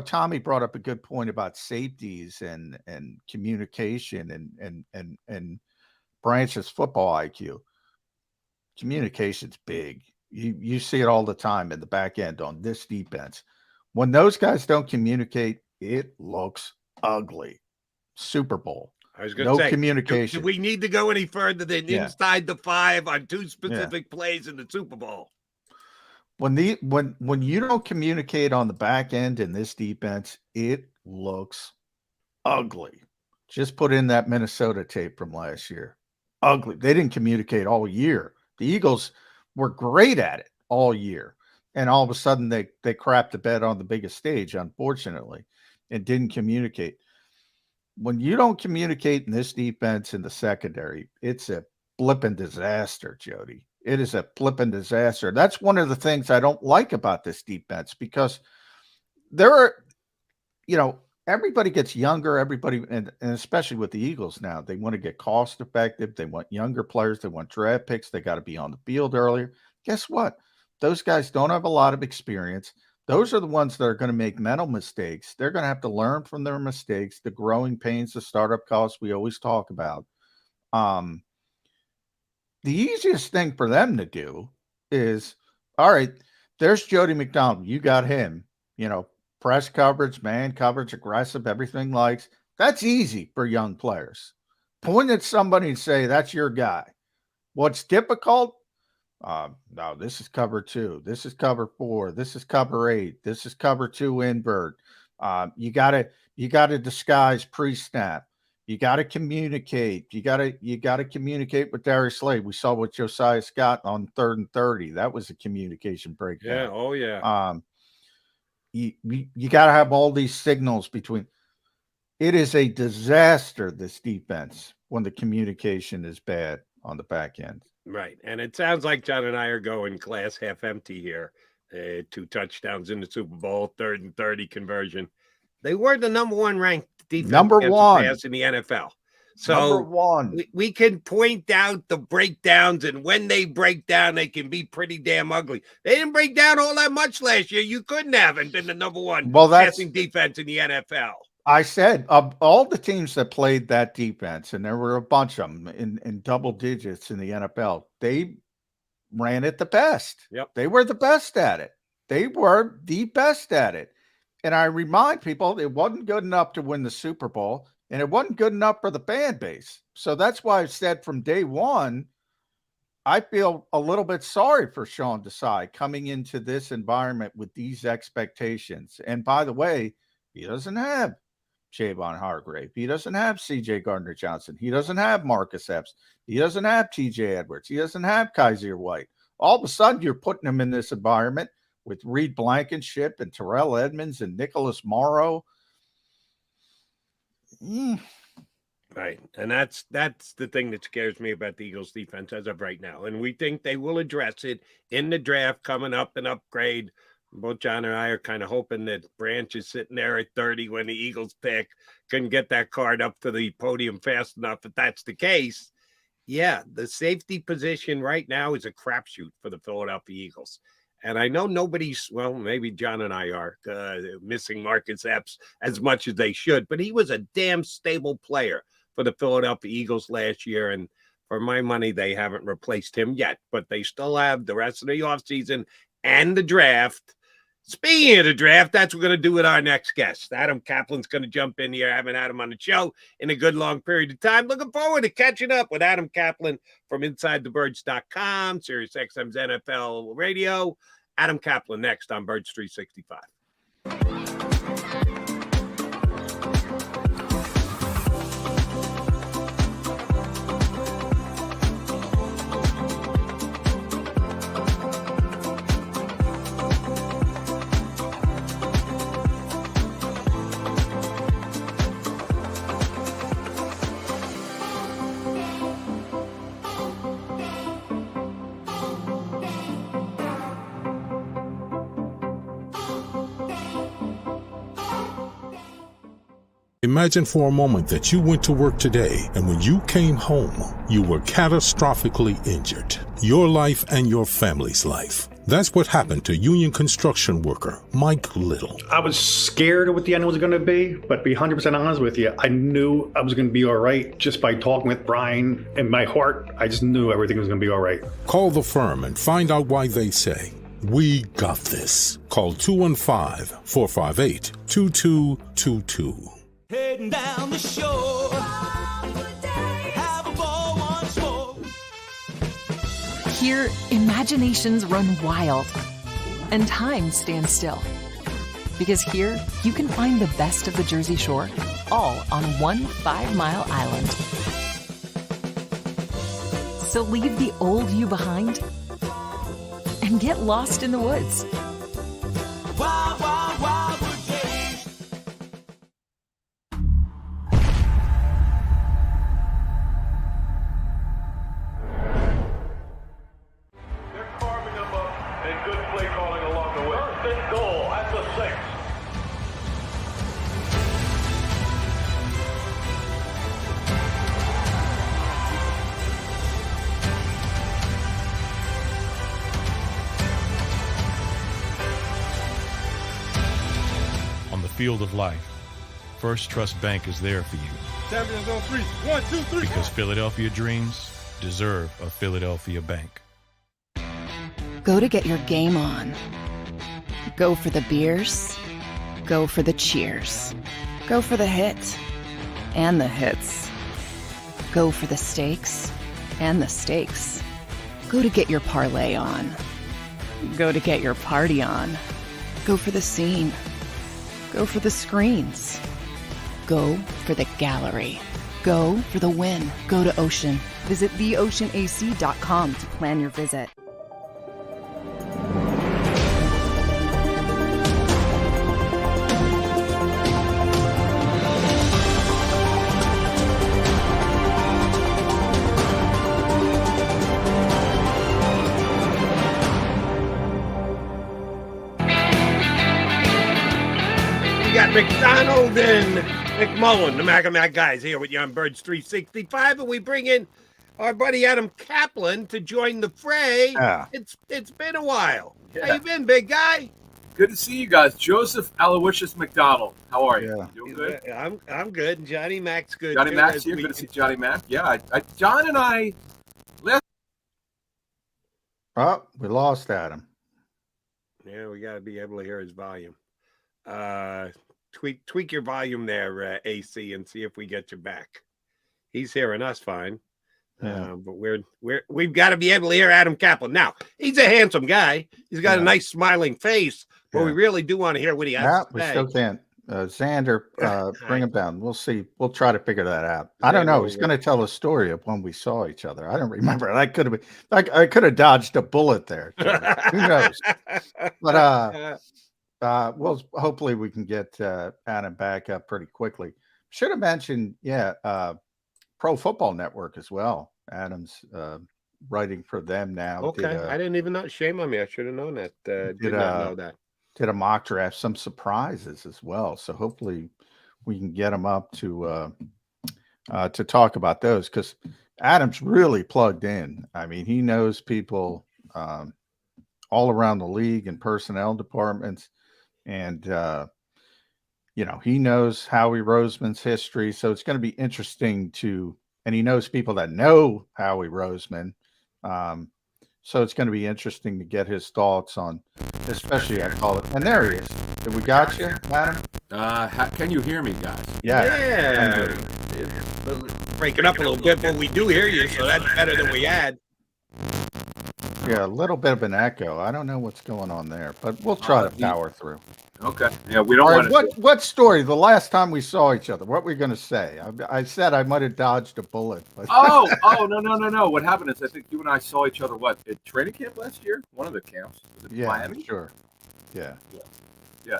Tommy brought up a good point about safeties and communication and Branch's football IQ. Communication's big. You see it all the time in the back end on this defense. When those guys don't communicate, it looks ugly. Super Bowl. I was going to say, communication. Do we need to go any further than inside the 5 on 2 specific plays in the Super Bowl? When you don't communicate on the back end in this defense, it looks ugly. Just put in that Minnesota tape from last year. Ugly. They didn't communicate all year. The Eagles were great at it all year. And all of a sudden they crapped the bed on the biggest stage, unfortunately, and didn't communicate. When you don't communicate in this defense in the secondary, it's a flipping disaster, Jody. It is a flipping disaster. That's one of the things I don't like about this defense, because there are, everybody gets younger, everybody, and especially with the Eagles now, they want to get cost effective. They want younger players. They want draft picks. They got to be on the field earlier. Guess what? Those guys don't have a lot of experience. Those are the ones that are going to make mental mistakes. They're going to have to learn from their mistakes, the growing pains, the startup costs we always talk about. The easiest thing for them to do is, all right, there's Jody McDonald. You got him, press coverage, man coverage, aggressive, everything likes. That's easy for young players. Point at somebody and say, that's your guy. What's difficult? No, this is cover 2. This is cover 4. This is cover 8. This is cover 2 invert. You gotta disguise pre-snap. You gotta communicate. You gotta communicate with Darius Slade. We saw what Josiah Scott on 3rd and 30. That was a communication breakdown. Yeah. Oh yeah. You gotta have all these signals between. It is a disaster, this defense, when the communication is bad on the back end. Right. And it sounds like John and I are going glass half empty here. 2 touchdowns in the Super Bowl, 3rd and 30 conversion. They were the number 1 ranked defense Number 1 pass in the NFL. So number 1. We can point out the breakdowns, and when they break down, they can be pretty damn ugly. They didn't break down all that much last year. You couldn't have been the number 1 passing defense in the NFL. I said, of all the teams that played that defense, and there were a bunch of them in double digits in the NFL, they ran it the best. Yep. They were the best at it. They were the best at it. And I remind people, it wasn't good enough to win the Super Bowl, and it wasn't good enough for the fan base. So that's why I said from day one, I feel a little bit sorry for Sean Desai coming into this environment with these expectations. And by the way, he doesn't have Javon Hargrave. He doesn't have CJ Gardner-Johnson. He doesn't have Marcus Epps. He doesn't have TJ Edwards. He doesn't have Kaiser White. All of a sudden, you're putting him in this environment with Reed Blankenship and Terrell Edmonds and Nicholas Morrow. Right. And that's the thing that scares me about the Eagles defense as of right now. And we think they will address it in the draft coming up and upgrade. Both John and I are kind of hoping that Branch is sitting there at 30 when the Eagles pick, couldn't get that card up to the podium fast enough. If that's the case, yeah, the safety position right now is a crapshoot for the Philadelphia Eagles. And I know nobody's, well, maybe John and I are missing Marcus Epps as much as they should, but he was a damn stable player for the Philadelphia Eagles last year. And for my money, they haven't replaced him yet, but they still have the rest of the offseason and the draft. Speaking of the draft, that's what we're going to do with our next guest. Adam Kaplan's going to jump in here. I haven't had him on the show in a good long period of time. Looking forward to catching up with Adam Kaplan from InsideTheBirds.com, Sirius XM's NFL Radio. Adam Kaplan next on Birds 365. Imagine for a moment that you went to work today, and when you came home, you were catastrophically injured. Your life and your family's life. That's what happened to union construction worker Mike Little. I was scared of what the end was going to be, but to be 100% honest with you, I knew I was going to be all right just by talking with Brian. In my heart, I just knew everything was going to be all right. Call the firm and find out why they say, "We got this." Call 215-458-2222. Heading down the shore. Have a ball once more. Here, imaginations run wild and time stands still. Because here, you can find the best of the Jersey Shore, all on one 5-mile island. So leave the old you behind and get lost in the woods. Wild, wild, wild wood days. field of life, First Trust Bank is there for you. Champions on 3. 1, 2, 3. Because Philadelphia dreams deserve a Philadelphia bank. Go to get your game on. Go for the beers. Go for the cheers. Go for the hit and the hits. Go for the stakes and the stakes. Go to get your parlay on. Go to get your party on. Go for the scene. Go for the screens. Go for the gallery. Go for the win. Go to Ocean. Visit theoceanac.com to plan your visit. We got McDonald and McMullen, the Mac guys, here with you on Birds 365, and we bring in our buddy Adam Kaplan to join the fray. Yeah. It's been a while. Yeah. How you been, big guy? Good to see you guys. Joseph Aloysius McDonald. How are you? Yeah. You doing good? I'm good. And Johnny Mac's good. Johnny too, Mac's as here. we- Good to see Johnny Mac. Yeah, John and I last. Oh, we lost Adam. Yeah, we got to be able to hear his volume. Tweak your volume there, AC, and see if we get you back. He's hearing us fine. Yeah. But we've got to be able to hear Adam Kaplan. Now, he's a handsome guy. He's got a nice smiling face, but we really do want to hear what he has Yeah, to we say. still can't. Xander, bring him down. We'll see. We'll try to figure that out. I Yeah, don't know. we'll- He's going to tell a story of when we saw each other. I don't remember. That could have been. I could have dodged a bullet there. Johnny. Who knows? But well, hopefully we can get Adam back up pretty quickly. Should have mentioned, Pro Football Network as well. Adam's writing for them now. Okay, I didn't even know. Shame on me. I should have known that. Did not know that. Did a mock draft, some surprises as well. So hopefully we can get him up to talk about those, because Adam's really plugged in. I mean, he knows people all around the league and personnel departments, and he knows Howie Roseman's history. So it's going to be interesting and he knows people that know Howie Roseman. So it's going to be interesting to get his thoughts on, especially, I call it. And there he is. Did we got you, Adam? Can you hear me, guys? Yeah. It's breaking up a little bit, but we do hear you, so that's better than we had. Yeah, a little bit of an echo. I don't know what's going on there, but we'll try to power through. Okay. Yeah, we don't All want right, to. what story? The last time we saw each other, what were we going to say? I said I might have dodged a bullet. But... Oh, no. What happened is I think you and I saw each other, at training camp last year? One of the camps. Was it Miami? Sure. Yeah.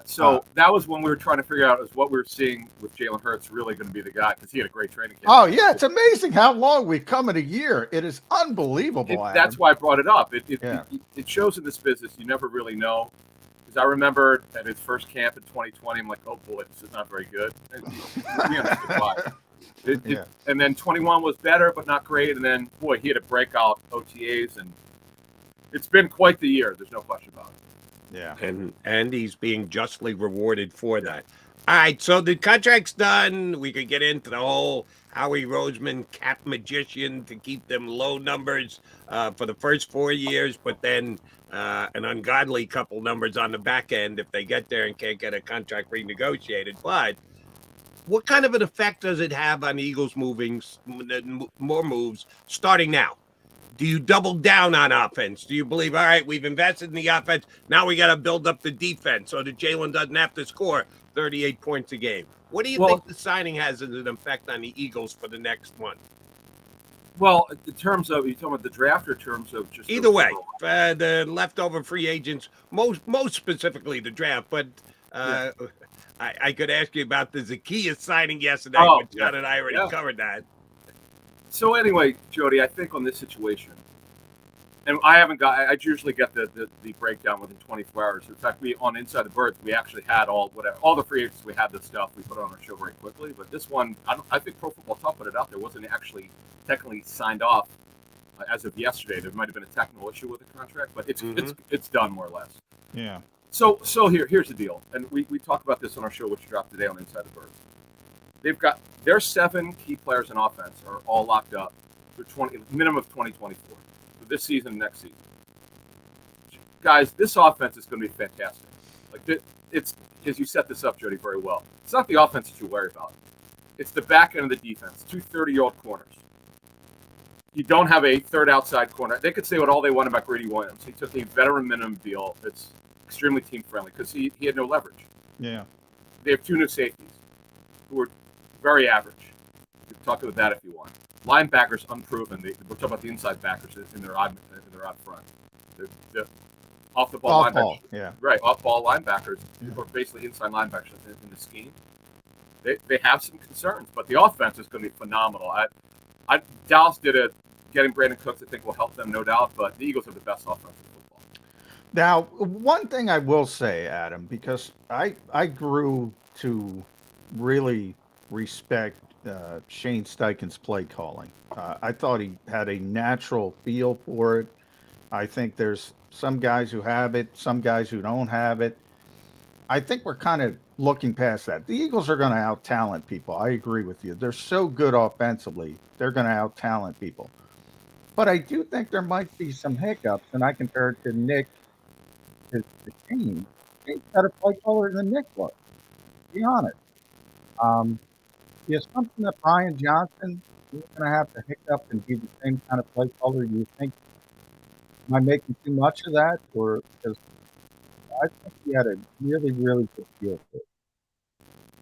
So that was when we were trying to figure out is what we were seeing with Jalen Hurts really going to be the guy, because he had a great training camp. Oh, yeah. It's amazing how long we've come in a year. It is unbelievable. That's why I brought it up. It shows in this business you never really know. Because I remember at his first camp in 2020, I'm like, oh boy, this is not very good. We understood why. And then 21 was better, but not great. And then, boy, he had a breakout OTAs, and it's been quite the year. There's no question about it. Yeah. And he's being justly rewarded for that. All right, so the contract's done. We could get into the whole Howie Roseman cap magician to keep them low numbers for the first 4 years, but then an ungodly couple numbers on the back end if they get there and can't get a contract renegotiated. But what kind of an effect does it have on the Eagles moving more moves starting now? Do you double down on offense? Do you believe, all right, we've invested in the offense, now we got to build up the defense so that Jalen doesn't have to score 38 points a game? What do you think the signing has as an effect on the Eagles for the next month? Well, in terms of, you talking about the draft or in terms of just either way, the leftover free agents, most specifically the draft, but I could ask you about the Zacchaeus signing yesterday, but John and I already covered that. So anyway, Jody, I think on this situation, and I usually get the breakdown within 24 hours. In fact, on Inside the Birds, we actually had all the free agents. We had this stuff. We put it on our show very quickly. But this one, I think Pro Football Talk put it out there. Wasn't actually technically signed off as of yesterday. There might have been a technical issue with the contract, but it's done more or less. Yeah. So here's the deal, and we talked about this on our show, which dropped today on Inside the Birds. They've got their 7 key players in offense are all locked up for minimum of 2024 for this season and next season. Guys, this offense is going to be fantastic. Like it's as you set this up, Jody, very well. It's not the offense that you worry about. It's the back end of the defense. 2 30-year-old corners. You don't have a third outside corner. They could say what all they want about Grady Williams. He took a veteran minimum deal. It's extremely team friendly because he had no leverage. Yeah. They have 2 new safeties who are very average. You can talk about that if you want. Linebackers unproven. We're talking about the inside backers in their odd front. They're off the ball linebackers. Yeah. Right, off ball linebackers who are basically inside linebackers in the scheme. They have some concerns, but the offense is going to be phenomenal. Dallas did it. Getting Brandon Cooks, I think, will help them, no doubt. But the Eagles are the best offense in football. Now, one thing I will say, Adam, because I grew to really respect Shane Steichen's play calling. I thought he had a natural feel for it. I think there's some guys who have it, some guys who don't have it. I think we're kind of looking past that. The Eagles are going to out-talent people. I agree with you. They're so good offensively. They're going to out-talent people. But I do think there might be some hiccups, and I compare it to Nick, the team. He's better play caller than Nick was, to be honest. Is something that Brian Johnson is going to have to hiccup and be the same kind of play caller? Do you think, am I making too much of that? Or because I think he had a really, really good feel for it.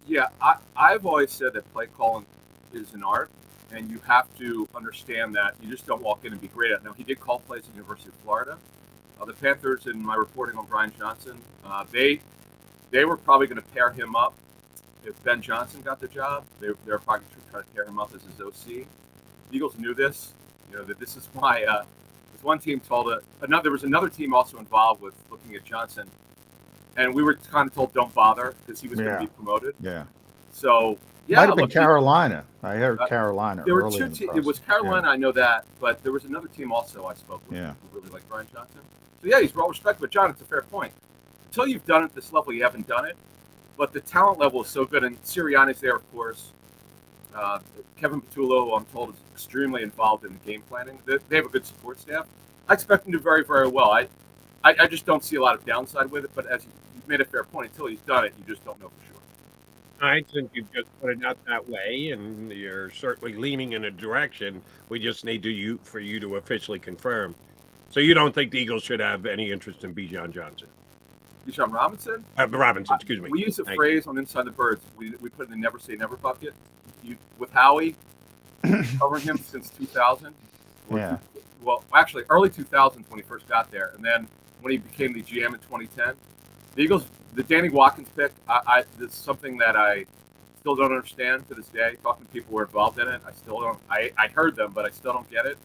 Yeah, I've always said that play calling is an art, and you have to understand that you just don't walk in and be great at it. Now, he did call plays at the University of Florida. The Panthers, in my reporting on Brian Johnson, they were probably going to pair him up. If Ben Johnson got the job, they were probably trying to pair him up as his OC. The Eagles knew this, that this is why this one team there was another team also involved with looking at Johnson, and we were kind of told don't bother because he was going to be promoted. Yeah. So, yeah. Might have been Carolina. I heard Carolina. There were 2 teams. It was Carolina, I know that, but there was another team also I spoke with who really liked Brian Johnson. So, yeah, he's well respected. But, John, it's a fair point. Until you've done it at this level, you haven't done it. But the talent level is so good. And Sirianni's there, of course. Kevin Patullo, I'm told, is extremely involved in the game planning. They have a good support staff. I expect him to do very, very well. I just don't see a lot of downside with it. But as you've made a fair point, until he's done it, you just don't know for sure. All right, since you've just put it out that way, and you're certainly leaning in a direction, we just need for you to officially confirm. So you don't think the Eagles should have any interest in Bijan Johnson? Bijan Robinson? Robinson, excuse me. We use a phrase on Inside the Birds. We put in the never say never bucket. With Howie, covering him since 2000. Yeah. Well, actually, early 2000s when he first got there, and then when he became the GM in 2010. The Eagles, the Danny Watkins pick, this is something that I still don't understand to this day. Talking to people who are involved in it, I still don't. I heard them, but I still don't get it.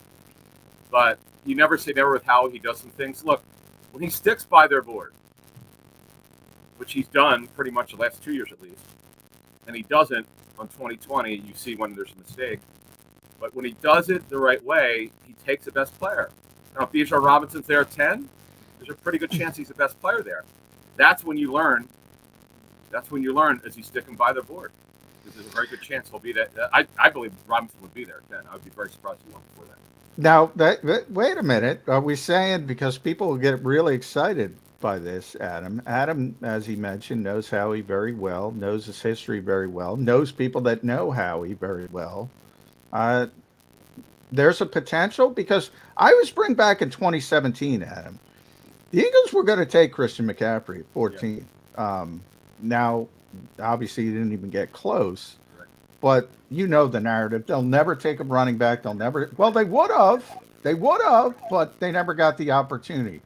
But you never say never with Howie. He does some things. Look, when he sticks by their board, which he's done pretty much the last 2 years at least, and he doesn't on 2020, you see when there's a mistake. But when he does it the right way, he takes the best player. Now, if Bijan Robinson's there at 10, there's a pretty good chance he's the best player there. That's when you learn. That's when you learn as he's sticking by the board. There's a very good chance he'll be that. I believe Robinson would be there at 10. I would be very surprised if he went before that. Now, wait a minute. Are we saying, because people will get really excited by this, Adam? Adam, as he mentioned, knows Howie very well, knows his history very well, knows people that know Howie very well. There's a potential, because I was bring back in 2017, Adam. The Eagles were going to take Christian McCaffrey at 14. Yeah. Now, obviously, he didn't even get close. Right. But you know the narrative. They'll never take a running back. They'll never. Well, they would have. They would have, but they never got the opportunity.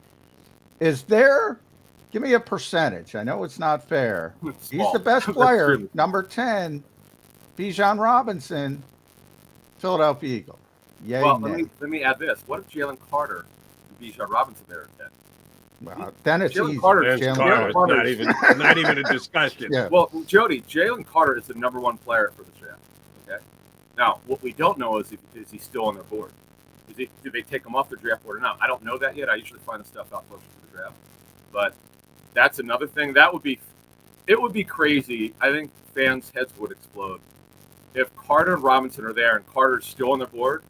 Is there? Give me a percentage. I know it's not fair. He's the best player. Number 10, Bijan Robinson, Philadelphia Eagle. Yay, well, let me add this. What if Jalen Carter and Bijan Robinson there at 10? Well, then it's Jalen easy. Carter, not even a discussion. Yeah. Well, Jody, Jalen Carter is the number 1 player for the draft. Okay. Now, what we don't know is he still on their board? Do they take him off the draft board or not? I don't know that yet. I usually find the stuff out closer to the draft. But That's another thing. It would be crazy. I think fans' heads would explode if Carter and Robinson are there and Carter's still on the board,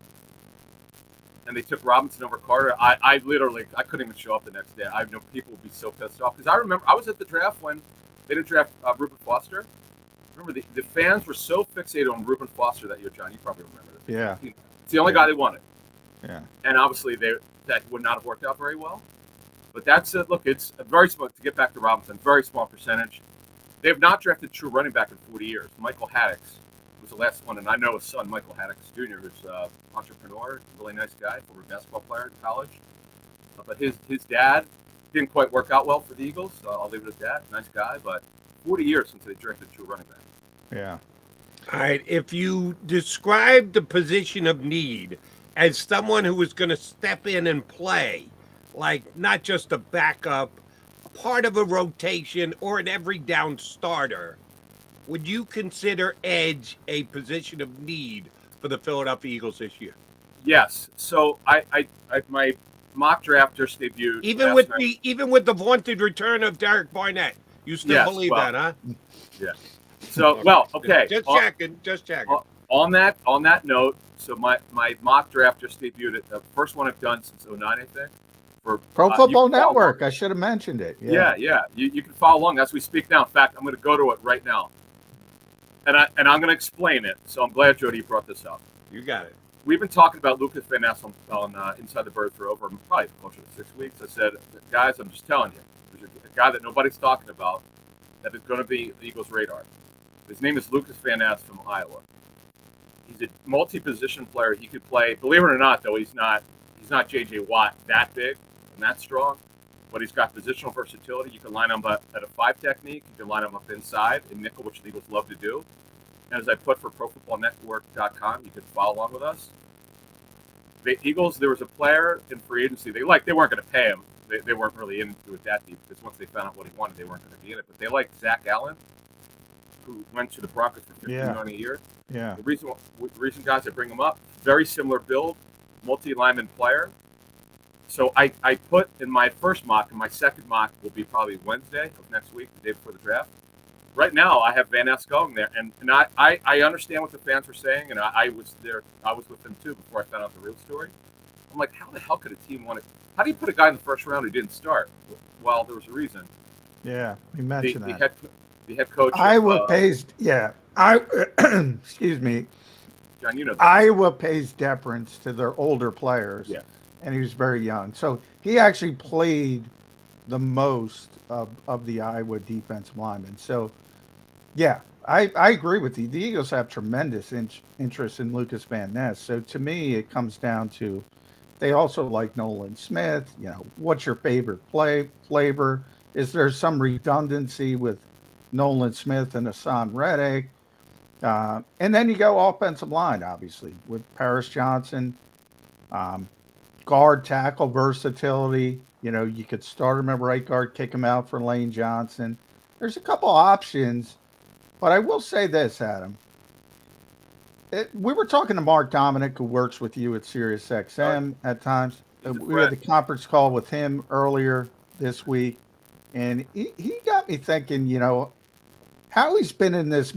and they took Robinson over Carter. I couldn't even show up the next day. I know people would be so pissed off because I remember I was at the draft when they didn't draft Reuben Foster. Remember the fans were so fixated on Reuben Foster that year, John. You probably remember it. Yeah, it's the only guy they wanted. Yeah, and obviously that would not have worked out very well. But that's it. Look, it's a very small, to get back to Robinson, very small percentage. They have not drafted a true running back in 40 years. Michael Haddix was the last one, and I know his son, Michael Haddix Jr., who's an entrepreneur, really nice guy, former basketball player in college. But his dad didn't quite work out well for the Eagles. So I'll leave it at that. Nice guy, but 40 years since they drafted a true running back. Yeah. All right. If you describe the position of need as someone who is going to step in and play, like not just a backup, part of a rotation, or an every down starter, would you consider edge a position of need for the Philadelphia Eagles this year? Yes. So I my mock draft just debuted. Even with the vaunted return of Derek Barnett, you still believe that, huh? Yeah. So okay. Just checking. On that note, so my mock draft just debuted. The first one I've done since 2009, I think. For Pro Football Network. I should have mentioned it. Yeah. You can follow along as we speak now. In fact, I'm going to go to it right now, and I'm going to explain it. So I'm glad, Jody, you brought this up. You got it. We've been talking about Lucas Van Ness on Inside the Bird for over probably closer to 6 weeks. I said, guys, I'm just telling you, there's a guy that nobody's talking about that is going to be the Eagles' radar. His name is Lucas Van Ness from Iowa. He's a multi-position player. He could play. Believe it or not, though, he's not J.J. Watt that big and that strong, but he's got positional versatility. You can line him up at a 5 technique. You can line him up inside in nickel, which the Eagles love to do. And as I put for ProFootballNetwork.com, you can follow along with us. The Eagles, there was a player in free agency. They weren't going to pay him. They weren't really into it that deep because once they found out what he wanted, they weren't going to be in it. But they liked Zach Allen, who went to the Broncos for $15 million a year. Yeah. The reason, guys, I bring him up, very similar build, multi-lineman player. So I put in my first mock, and my second mock will be probably Wednesday of next week, the day before the draft. Right now, I have Van Ness going there, and I understand what the fans were saying, and I was there. I was with them too before I found out the real story. I'm like, how the hell could a team want to? How do you put a guy in the first round who didn't start? Well, there was a reason. Yeah, we mentioned that. The head coach. Iowa pays. Yeah, excuse me. John, you know that. Iowa pays deference to their older players. Yeah. And he was very young, so he actually played the most of the Iowa defensive linemen. So, yeah, I agree with you. The Eagles have tremendous interest in Lucas Van Ness. So to me, it comes down to they also like Nolan Smith. You know, what's your favorite flavor? Is there some redundancy with Nolan Smith and Hassan Reddick? And then you go offensive line, obviously, with Paris Johnson, guard tackle versatility. You know, you could start him at right guard, kick him out for Lane Johnson. There's a couple options, but I will say this, Adam. We were talking to Mark Dominic, who works with you at SiriusXM at times. We had the conference call with him earlier this week, and he got me thinking, you know, how he's been in this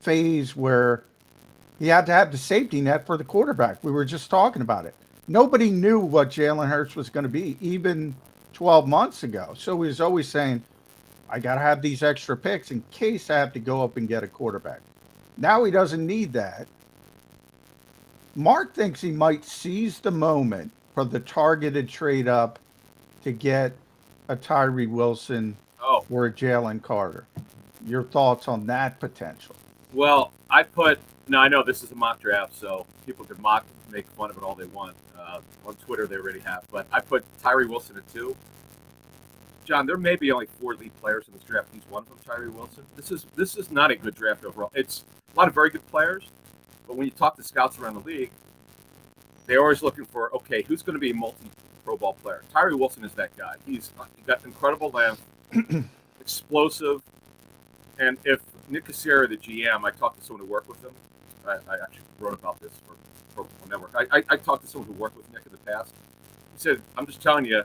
phase where he had to have the safety net for the quarterback. We were just talking about it. Nobody knew what Jalen Hurts was going to be, even 12 months ago. So he was always saying, I got to have these extra picks in case I have to go up and get a quarterback. Now he doesn't need that. Mark thinks he might seize the moment for the targeted trade up to get a Tyree Wilson or a Jalen Carter. Your thoughts on that potential? Well, I know this is a mock draft, so people can make fun of it all they want. On Twitter, they already have. But I put Tyree Wilson at 2. John, there may be only 4 elite players in this draft. He's one of them, Tyree Wilson. This is not a good draft overall. It's a lot of very good players, but when you talk to scouts around the league, they're always looking for, okay, who's going to be a multi-Pro Bowl player? Tyree Wilson is that guy. He got incredible length, explosive, and if Nick Cassiera, the GM, I talked to someone who worked with him. I actually wrote about this for Pro Football Network. I talked to someone who worked with Nick in the past. He said, I'm just telling you,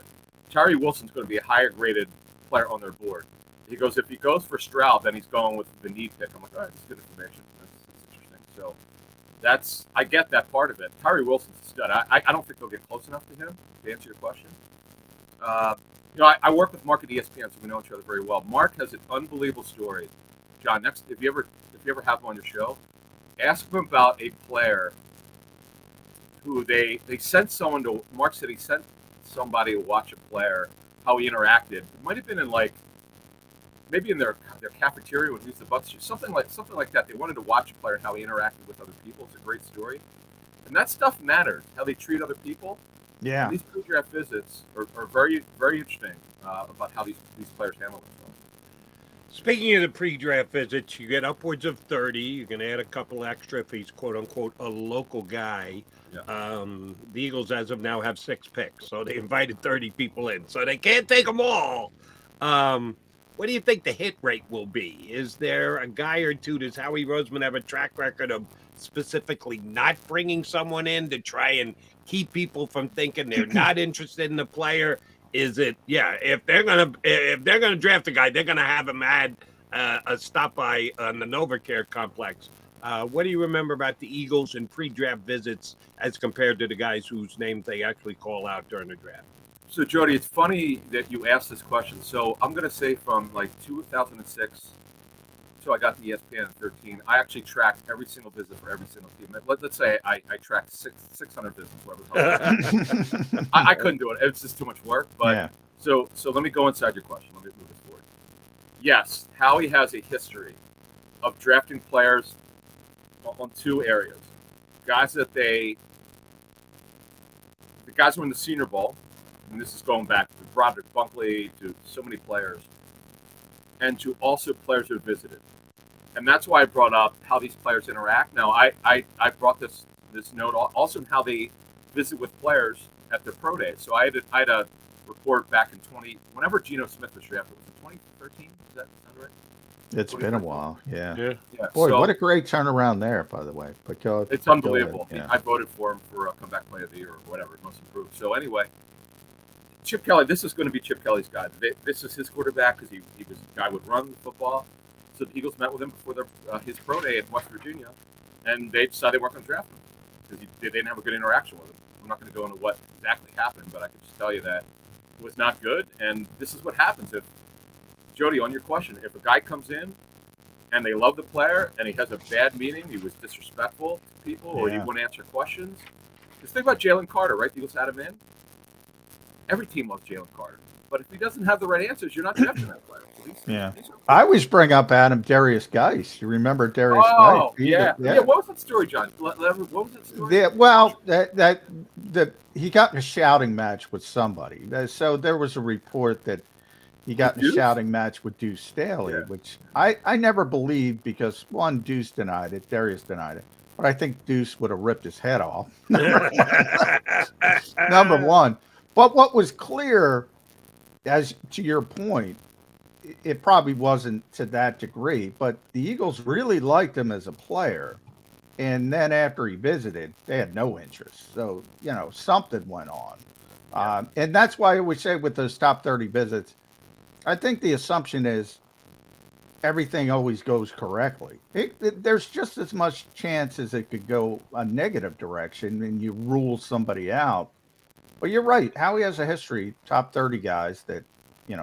Tyree Wilson's going to be a higher graded player on their board. He goes, if he goes for Stroud, then he's going with the need pick. I'm like, all right, that's good information. That's interesting. So I get that part of it. Tyree Wilson's a stud. I don't think they'll get close enough to him, to answer your question. I work with Mark at ESPN, so we know each other very well. Mark has an unbelievable story. John, next, if you ever have him on your show, ask him about a player who they sent someone to. Mark said he sent somebody to watch a player, how he interacted. It might have been in maybe in their cafeteria when he was the Bucks, something like that. They wanted to watch a player and how he interacted with other people. It's a great story, and that stuff matters. How they treat other people. Yeah, and these pre-draft visits are very, very interesting about how these players handle themselves. Speaking of the pre-draft visits, you get upwards of 30. You can add a couple extra if he's quote unquote a local guy. Yeah. The Eagles, as of now, have 6 picks, so they invited 30 people in, so they can't take them all. What do you think the hit rate will be? Is there a guy or two? Does Howie Roseman have a track record of specifically not bringing someone in to try and keep people from thinking they're not interested in the player? Is it, if they're gonna draft a guy, they're gonna have him at a stop by on the NovaCare complex. What do you remember about the Eagles and pre-draft visits as compared to the guys whose names they actually call out during the draft? So, Jody, it's funny that you asked this question. So I'm going to say from 2006 until I got to ESPN in 13, I actually tracked every single visit for every single team. Let's say I tracked 600 visits. Whatever. I couldn't do it. It's just too much work. But Yeah. So let me go inside your question. Let me move this forward. Yes, Howie has a history of drafting players on 2 areas. Guys the guys who were in the Senior Bowl, and this is going back to Broderick Bunkley, to so many players, and to also players who have visited. And that's why I brought up how these players interact. Now, I brought this note also in how they visit with players at their pro days. So I had a report back in whenever Geno Smith was drafted. Was it 2013? Does that sound right? It's been a while. Yeah. Yeah. Boy, So what a great turnaround there, by the way. But it's unbelievable. Yeah. I voted for him for a comeback player of the year or whatever, most improved. So anyway, Chip Kelly, this is going to be Chip Kelly's guy. This is his quarterback because he was a guy who would run the football. So the Eagles met with him before his pro day in West Virginia, and they decided they weren't going to draft him because they didn't have a good interaction with him. I'm not going to go into what exactly happened, but I can just tell you that it was not good. And this is what happens if, Jody, on your question, if a guy comes in and they love the player and he has a bad meeting, he was disrespectful to people, or he wouldn't answer questions. Just think about Jalen Carter, right? The Eagles had him in. Every team loves Jalen Carter. But if he doesn't have the right answers, you're not drafting that player. I always bring up Darius Geis. You remember Darius Geis? Oh, yeah. What was that story, John? What was that story? Yeah, well, that he got in a shouting match with somebody. So there was a report that he got in a shouting match with Deuce Staley, which I never believed because, one, Deuce denied it, Darius denied it. But I think Deuce would have ripped his head off. Number one. But what was clear, as to your point, it probably wasn't to that degree, but the Eagles really liked him as a player. And then after he visited, they had no interest. So, something went on. And that's why I always say with those top 30 visits, I think the assumption is everything always goes correctly. There's just as much chance as it could go a negative direction and you rule somebody out. But you're right. Howie has a history, top 30 guys that,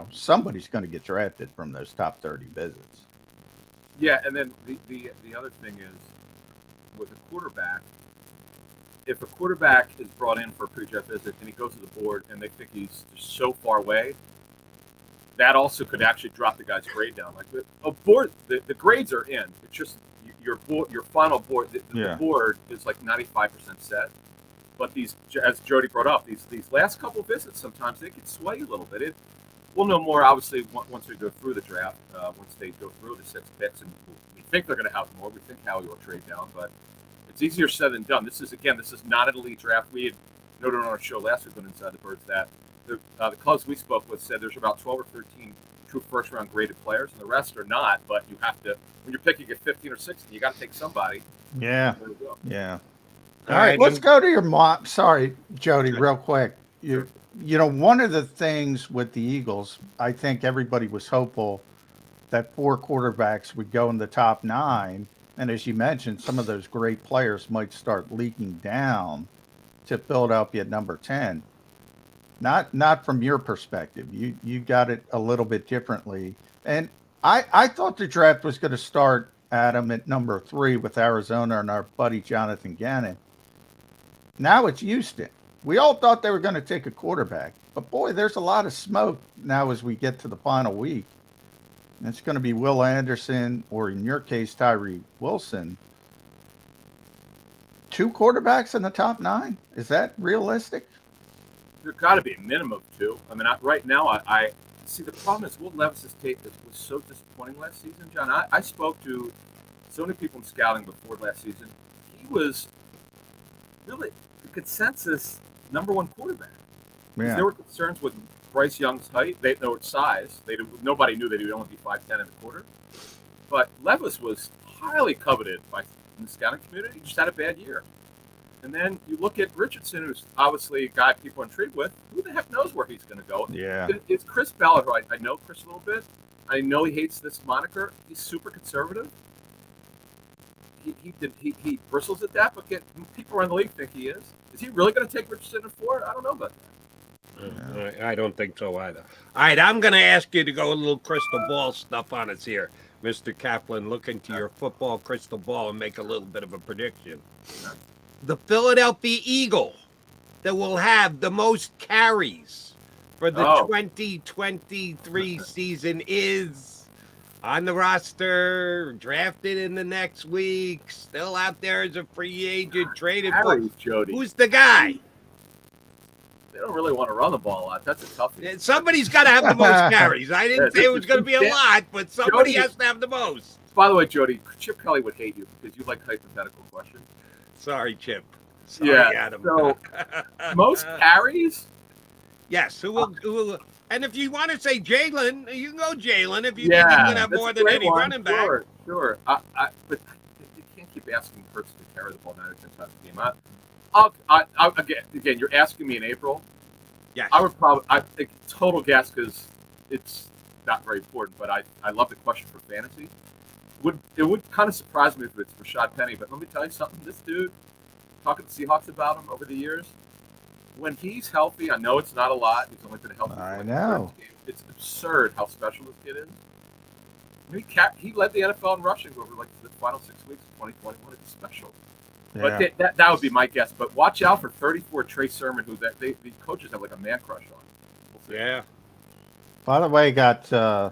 somebody's going to get drafted from those top 30 visits. Yeah, and then the other thing is with a quarterback, if a quarterback is brought in for a pre-draft visit and he goes to the board and they think he's just so far away, that also could actually drop the guy's grade down. Like the grades are in. It's just your final board. The board is like 95% set. But these, as Jody brought up, these last couple of visits, sometimes they can sway you a little bit. We'll know more, obviously, once we go through the draft, once they go through the 6 picks. And we think they're going to have more. We think Howie will trade down. But it's easier said than done. This is not an elite draft. We had noted on our show last week on Inside the Birds that the clubs we spoke with said there's about 12 or 13 true first-round graded players, and the rest are not. But you have to, when you're picking at 15 or 16, you got to take somebody. Yeah. There we go. Yeah. All right, let's go to your mom. Sorry, Jody, real quick. One of the things with the Eagles, I think everybody was hopeful that 4 quarterbacks would go in the top 9. And as you mentioned, some of those great players might start leaking down to Philadelphia at number 10. Not from your perspective. You got it a little bit differently. And I thought the draft was going to start, Adam, at number 3 with Arizona and our buddy Jonathan Gannon. Now it's Houston. We all thought they were going to take a quarterback. But, boy, there's a lot of smoke now as we get to the final week. And it's going to be Will Anderson, or in your case, Tyree Wilson. 2 quarterbacks in the top 9? Is that realistic? There's got to be a minimum of 2. I mean, right now, I see the problem is Will Levis's tape was so disappointing last season, John. I spoke to so many people in scouting before last season. He was really the consensus number 1 quarterback. Yeah. There were concerns with Bryce Young's height. They know its size. Nobody knew that he would only be 5'10" in a quarter. But Levis was highly coveted by the scouting community. He just had a bad year. And then you look at Richardson, who's obviously a guy people are intrigued with. Who the heck knows where he's going to go? Yeah. It's Chris Ballard, who I know Chris a little bit. I know he hates this moniker. He's super conservative. He bristles at that, but people around the league think he is. Is he really going to take Richardson at 4? I don't know about that. I don't think so either. All right, I'm going to ask you to go a little crystal ball stuff on us here. Mr. Kaplan, look into your football crystal ball and make a little bit of a prediction. The Philadelphia Eagle that will have the most carries for the 2023 season is on the roster, drafted in the next week, still out there as a free agent, traded for. Jody. Who's the guy? They don't really want to run the ball a lot. That's a tough one. Somebody's got to have the most carries. I didn't say it was going to be a lot, but somebody Jody, has to have the most. By the way, Jody, Chip Kelly would hate you because you like hypothetical questions. Sorry, Chip. Sorry, Adam. So, most carries? Yes. Who will? And if you want to say Jalen, you can go Jalen if you think he's going to have more than any running back. Sure. But you can't keep asking the person to carry the ball 90% of the game. Again, you're asking me in April. Yes. I would probably, I think total guess because it's not very important, but I love the question for fantasy. It would kind of surprise me if it's Rashad Penny, but let me tell you something. This dude, talking to Seahawks about him over the years, when he's healthy, I know it's not a lot. He's only been healthy. I know. It's absurd how special this kid is. I mean, he led the NFL in rushing over like the final 6 weeks of 2021. It's special. Yeah. But that would be my guess. But watch out for 34 Trey Sermon, who the coaches have like a man crush on. We'll yeah. By the way, got the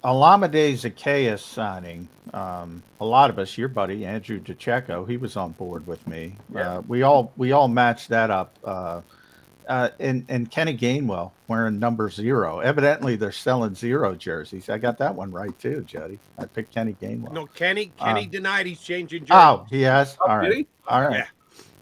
Olamide Zacchaeus signing. A lot of us, your buddy Andrew DeCecco, he was on board with me. Yeah. We all matched that up. And Kenny Gainwell wearing number 0. Evidently, they're selling 0 jerseys. I got that one right too, Jody. I picked Kenny Gainwell. No, Kenny denied he's changing jerseys. Oh, he has. Oh, All right. really? All right. Yeah.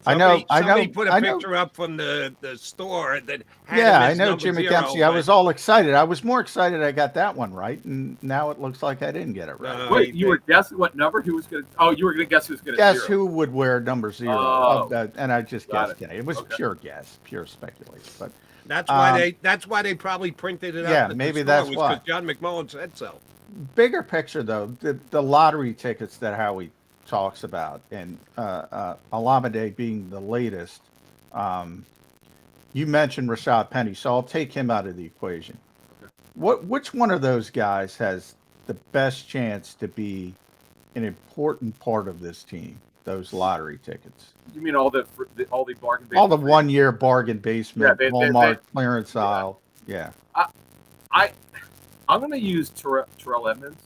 Somebody put a picture up from the store that had yeah, him I as know number Jim 0, McKenzie. I was all excited. I was more excited I got that one right, and now it looks like I didn't get it right. Wait, you were guessing what number he was going to? Oh, you were going to guess who was going to Guess 0. who would wear number 0? Oh. And I just Got guessed it. Kenny. It was Okay. pure guess, pure speculation. But that's why they probably printed it up. Yeah, at maybe the store, that's was why. 'cause John McMullen said so. bigger picture, though, the lottery tickets that Howie talks about, and Olamide being the latest. You mentioned Rashad Penny, so I'll take him out of the equation. Which one of those guys has the best chance to be an important part of this team? Those lottery tickets. You mean all the bargain? All the 1 year bargain basement, Walmart clearance aisle. Yeah. I'm going to use Terrell Edmonds.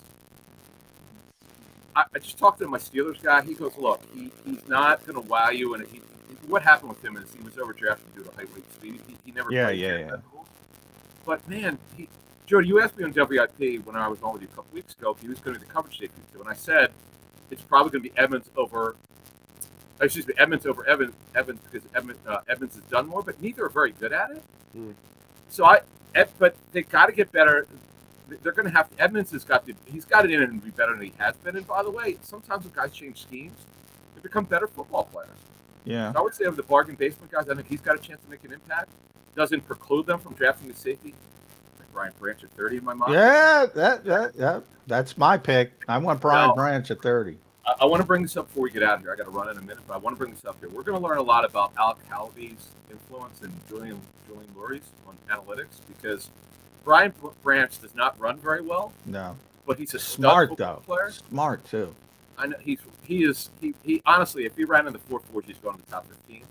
I just talked to my Steelers guy. He goes, look, he's not going to wow you. And what happened with him is he was overdrafted due to height, weight, speed. He never played. Yeah. But man, Jody, you asked me on WIP when I was on with you a couple weeks ago if he was going to be the coverage safety too, and I said it's probably going to be Edmonds over Evans because Edmonds has done more, but neither are very good at it. But they got to get better. They're going to have Edmonds he's got it in and be better than he has been. And by the way, sometimes when guys change schemes, they become better football players. Yeah. So I would say of the bargain basement guys, I think he's got a chance to make an impact. Doesn't preclude them from drafting a safety. Like Brian Branch at 30 in my mind. Yeah, that's my pick. I want Brian Now, Branch at 30. I want to bring this up before we get out of here. I got to run in a minute, but I want to bring this up here. We're going to learn a lot about Alec Calaby's influence and Julian Lurie's on analytics because Brian Branch does not run very well. No, but he's a smart though. Player. Smart too. I know he honestly, if he ran in the 4.4s, he's going to the top 15.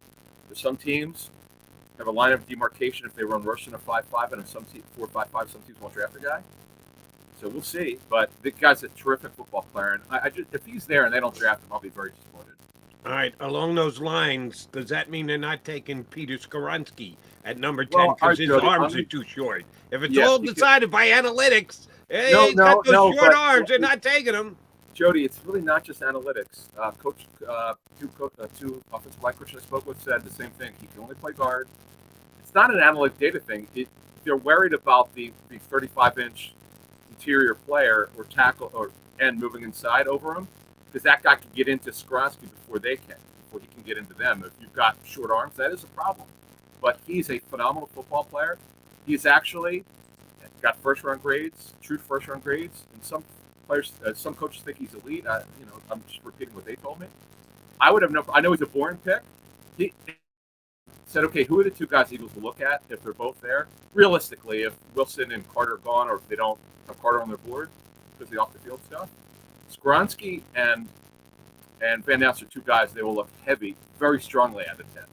There's some teams have a line of demarcation if they run worse than a 5.5, and if some teams 4.55, some teams won't draft a guy. So we'll see. But the guy's a terrific football player, and I just if he's there and they don't draft him, I'll be very disappointed. All right. Along those lines, does that mean they're not taking Peter Skoronsky at number 10 because his arms are too short? If it's all decided by analytics, he's got those short arms. They're not taking him. Jody, it's really not just analytics. Two offensive line coaches I spoke with said the same thing. He can only play guard. It's not an analytic data thing. They're worried about the 35-inch interior player or tackle and moving inside over him because that guy can get into Skoronsky before he can get into them. If you've got short arms, that is a problem. But he's a phenomenal football player. He's actually got first-round grades, true first-round grades, and some players, some coaches think he's elite. I'm just repeating what they told me. I would have I know he's a boring pick. He said, okay, who are the two guys Eagles will look at if they're both there? Realistically, if Wilson and Carter are gone or if they don't have Carter on their board because of the off-the-field stuff, Skoronsky and Van Ness are two guys they will look heavy, very strongly at the 10.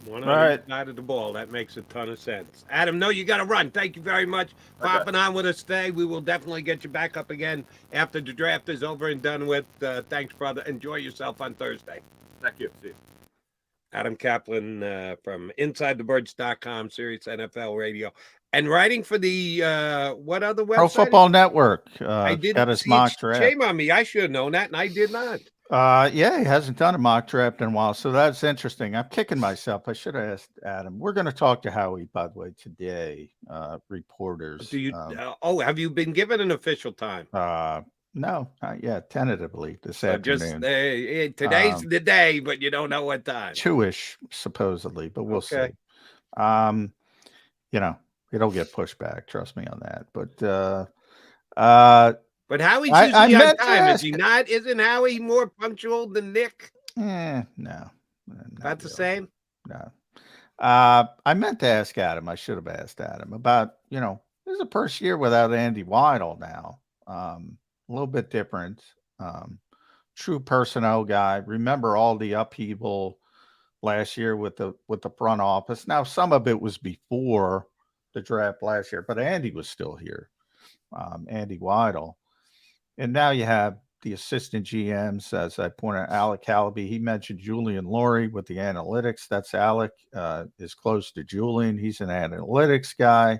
One on each side of the ball. That makes a ton of sense. Adam, no, you got to run. Thank you very much for hopping on with us today. We will definitely get you back up again after the draft is over and done with. Thanks, brother. Enjoy yourself on Thursday. Thank you. See you. Adam Kaplan from InsideTheBirds.com, Sirius NFL Radio, and writing for the what other website? Pro Football Network. I did got his mock draft. Shame on me. I should have known that, and I did not. Yeah, he hasn't done a mock draft in a while, so that's interesting. I'm kicking myself. I should have asked Adam. We're going to talk to Howie, by the way, today. Reporters. Do you? Have you been given an official time? No, not yet. Tentatively this afternoon. Today's the day, but you don't know what time. 2-ish, supposedly, but we'll see. It'll get pushed back. Trust me on that. But Howie's usually on time, is he not? Isn't Howie more punctual than Nick? No. Not the same? No. I meant to ask Adam. I should have asked Adam about, this is the first year without Andy Weidel now. A little bit different. True personnel guy. Remember all the upheaval last year with the front office. Now, some of it was before the draft last year, but Andy was still here. Andy Weidel. And now you have the assistant GMs, as I pointed out, Alec Calaby. He mentioned Julian Lurie with the analytics. That's Alec, is close to Julian. He's an analytics guy.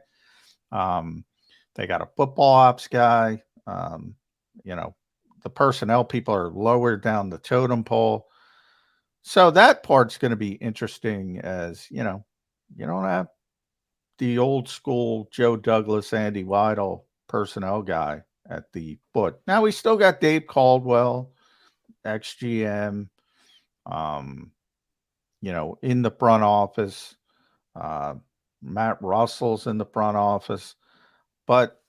They got a football ops guy. The personnel people are lower down the totem pole. So that part's going to be interesting as, you don't have the old school Joe Douglas, Andy Weidel personnel guy at the foot. Now we still got Dave Caldwell, ex-GM, in the front office. Matt Russell's in the front office. But,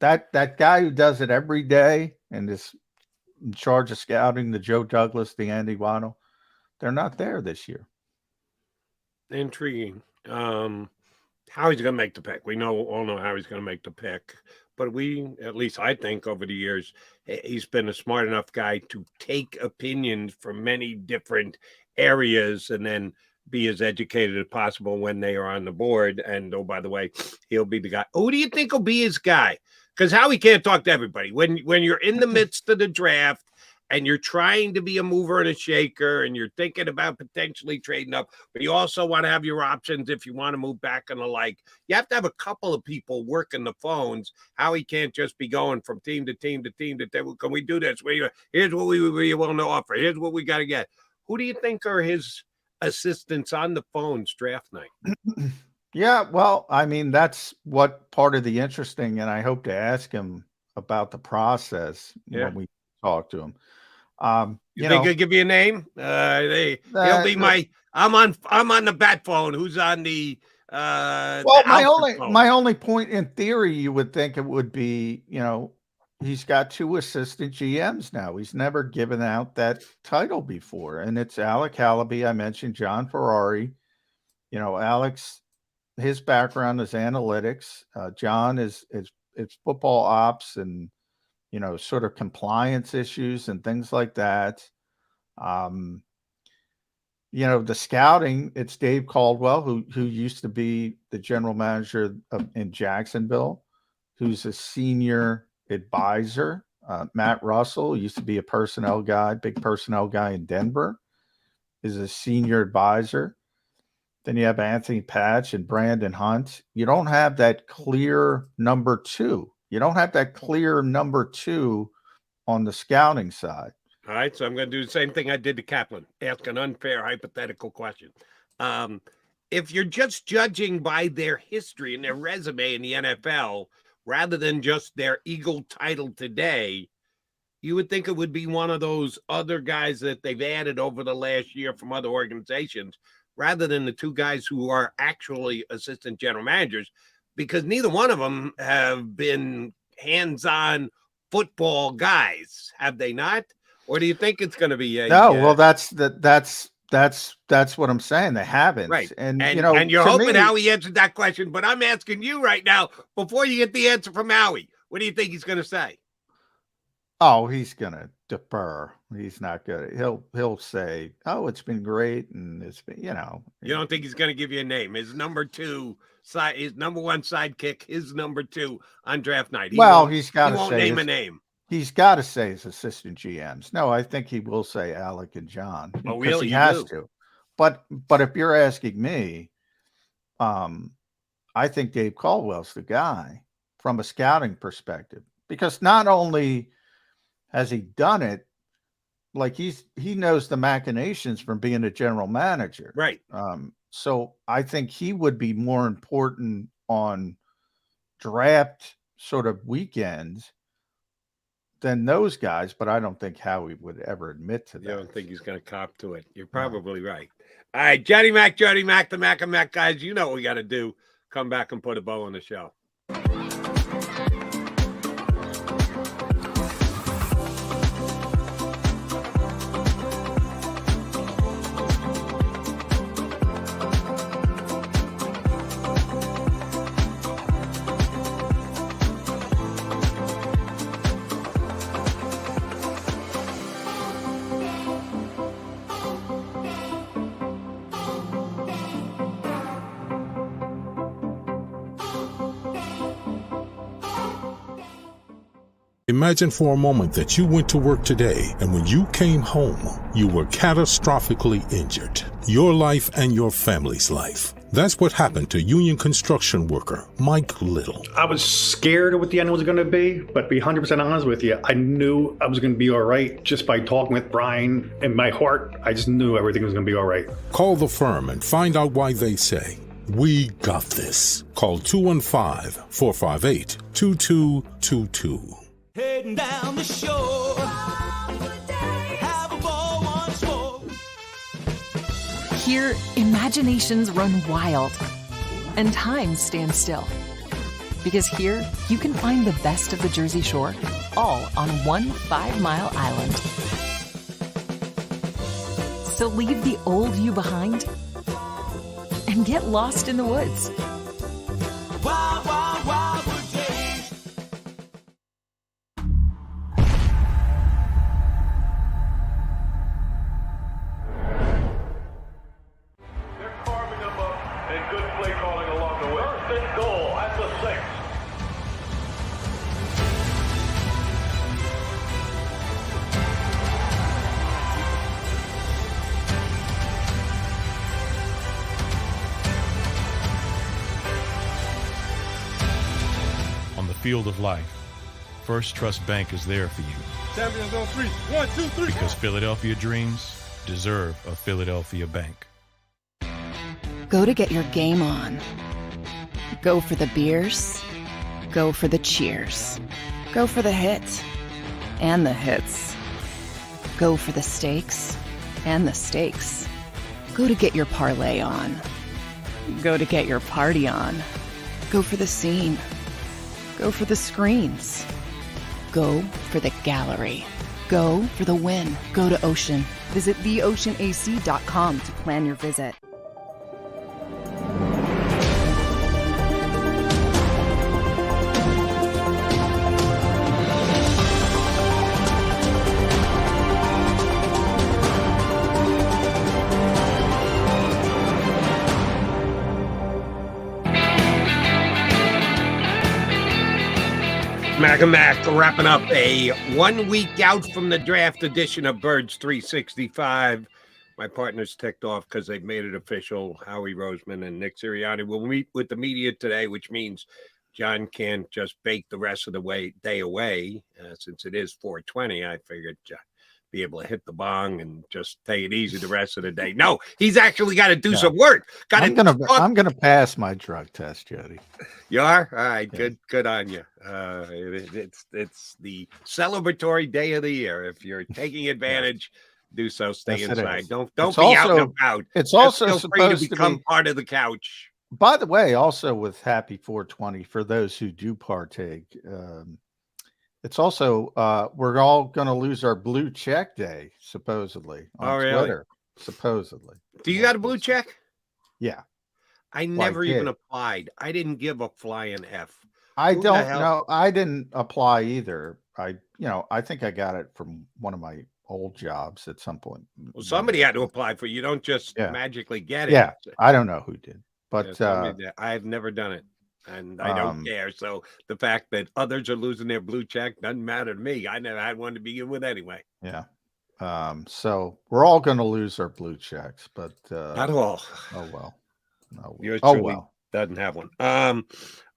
that guy who does it every day and is in charge of scouting, the Joe Douglas, the Andy Weidel, they're not there this year. Intriguing. How he's going to make the pick. We all know how he's going to make the pick. But at least I think over the years, he's been a smart enough guy to take opinions from many different areas and then be as educated as possible when they are on the board. And, oh, by the way, he'll be the guy. Who do you think will be his guy? Because Howie can't talk to everybody. When you're in the midst of the draft and you're trying to be a mover and a shaker and you're thinking about potentially trading up, but you also want to have your options if you want to move back and the like, you have to have a couple of people working the phones. Howie can't just be going from team to team to team to team. Can we do this? Here's what we want to offer. Here's what we got to get. Who do you think are his assistants on the phones draft night? Yeah, well, I mean, that's what part of the interesting, and I hope to ask him about the process when we talk to him. You think he'll give you a name? He'll be my. I'm on the bat phone. Who's on the? Well, my only point in theory, you would think it would be, he's got 2 assistant GMs now. He's never given out that title before, and it's Alec Halaby. I mentioned John Ferrari. Alex, his background is analytics. John is football ops and sort of compliance issues and things like that. The scouting, it's Dave Caldwell, who used to be the general manager in Jacksonville, who's a senior advisor. Matt Russell used to be a personnel guy, big personnel guy in Denver, is a senior advisor. Then you have Anthony Patch and Brandon Hunt. You don't have that clear number 2. You don't have that clear number 2 on the scouting side. All right, so I'm going to do the same thing I did to Kaplan, ask an unfair hypothetical question. If you're just judging by their history and their resume in the NFL, rather than just their Eagle title today, you would think it would be one of those other guys that they've added over the last year from other organizations, rather than the 2 guys who are actually assistant general managers, because neither one of them have been hands-on football guys, have they not? Or do you think it's going to be well, that's what I'm saying. They haven't. Right. And you're hoping Howie answered that question, but I'm asking you right now, before you get the answer from Howie, what do you think he's going to say? Oh, he's going to defer. He's not good. He'll say, "Oh, it's been great." And it's been, You don't think he's going to give you a name? His number 2 side, his number 1 sidekick, his number 2 on draft night. He's got to say name a name. He's got to say his assistant GMs. No, I think he will say Alec and John. Oh, really? He has to. But if you're asking me, I think Dave Caldwell's the guy from a scouting perspective, because not only has he done it, like he knows the machinations from being a general manager. Right. So I think he would be more important on draft sort of weekends than those guys, but I don't think Howie would ever admit to that. You don't think he's going to cop to it? You're probably right. All right, Jody Mac, the Mac and Mac guys, you know what we got to do. Come back and put a bow on the show. Imagine for a moment that you went to work today and when you came home, you were catastrophically injured. Your life and your family's life. That's what happened to union construction worker Mike Little. I was scared of what the end was going to be, but to be 100% honest with you, I knew I was going to be all right just by talking with Brian. In my heart, I just knew everything was going to be all right. Call the firm and find out why they say, "We got this." Call 215-458-2222. Heading down the shore, have a ball once more. Here, imaginations run wild and time stands still. Because here, you can find the best of the Jersey Shore, all on one 5-mile island. So leave the old you behind and get lost in the woods. Wild, wild, wild wood days. They're carving them up and good play calling along the way. First and goal at the 6. On the field of life, First Trust Bank is there for you. Champions on 3. 1, 2, 3. Because Philadelphia dreams deserve a Philadelphia bank. Go to get your game on. Go for the beers. Go for the cheers. Go for the hit. And the hits. Go for the stakes and the stakes. Go to get your parlay on. Go to get your party on. Go for the scene. Go for the screens. Go for the gallery. Go for the win. Go to Ocean. Visit theoceanac.com to plan your visit. Mac and Mac wrapping up a 1 week out from the draft edition of Birds 365. My partner's ticked off because they've made it official. Howie Roseman and Nick Sirianni will meet with the media today, which means John can't just bake the rest of the day away. Since it is 420, I figured be able to hit the bong and just take it easy the rest of the day. No, he's actually got to do some work. I'm gonna pass my drug test, Jody. You are? All right, good on you. It's the celebratory day of the year. If you're taking advantage, do so. Stay inside. Don't be out and about. It's also feel free supposed to become part of the couch. By the way, also with Happy 420 for those who do partake. It's also we're all going to lose our blue check day, supposedly on Twitter. Supposedly. Do you got a blue check? Yeah. I never even applied. I didn't give a flying F. I don't know. I didn't apply either. I think I got it from one of my old jobs at some point. Well, somebody had to apply for it. You don't just magically get it. Yeah. I don't know who did, but I've never done it. And I don't care. So the fact that others are losing their blue check doesn't matter to me. I never had one to begin with anyway. Yeah. So we're all going to lose our blue checks, but not all. Oh well. Yours truly doesn't have one. All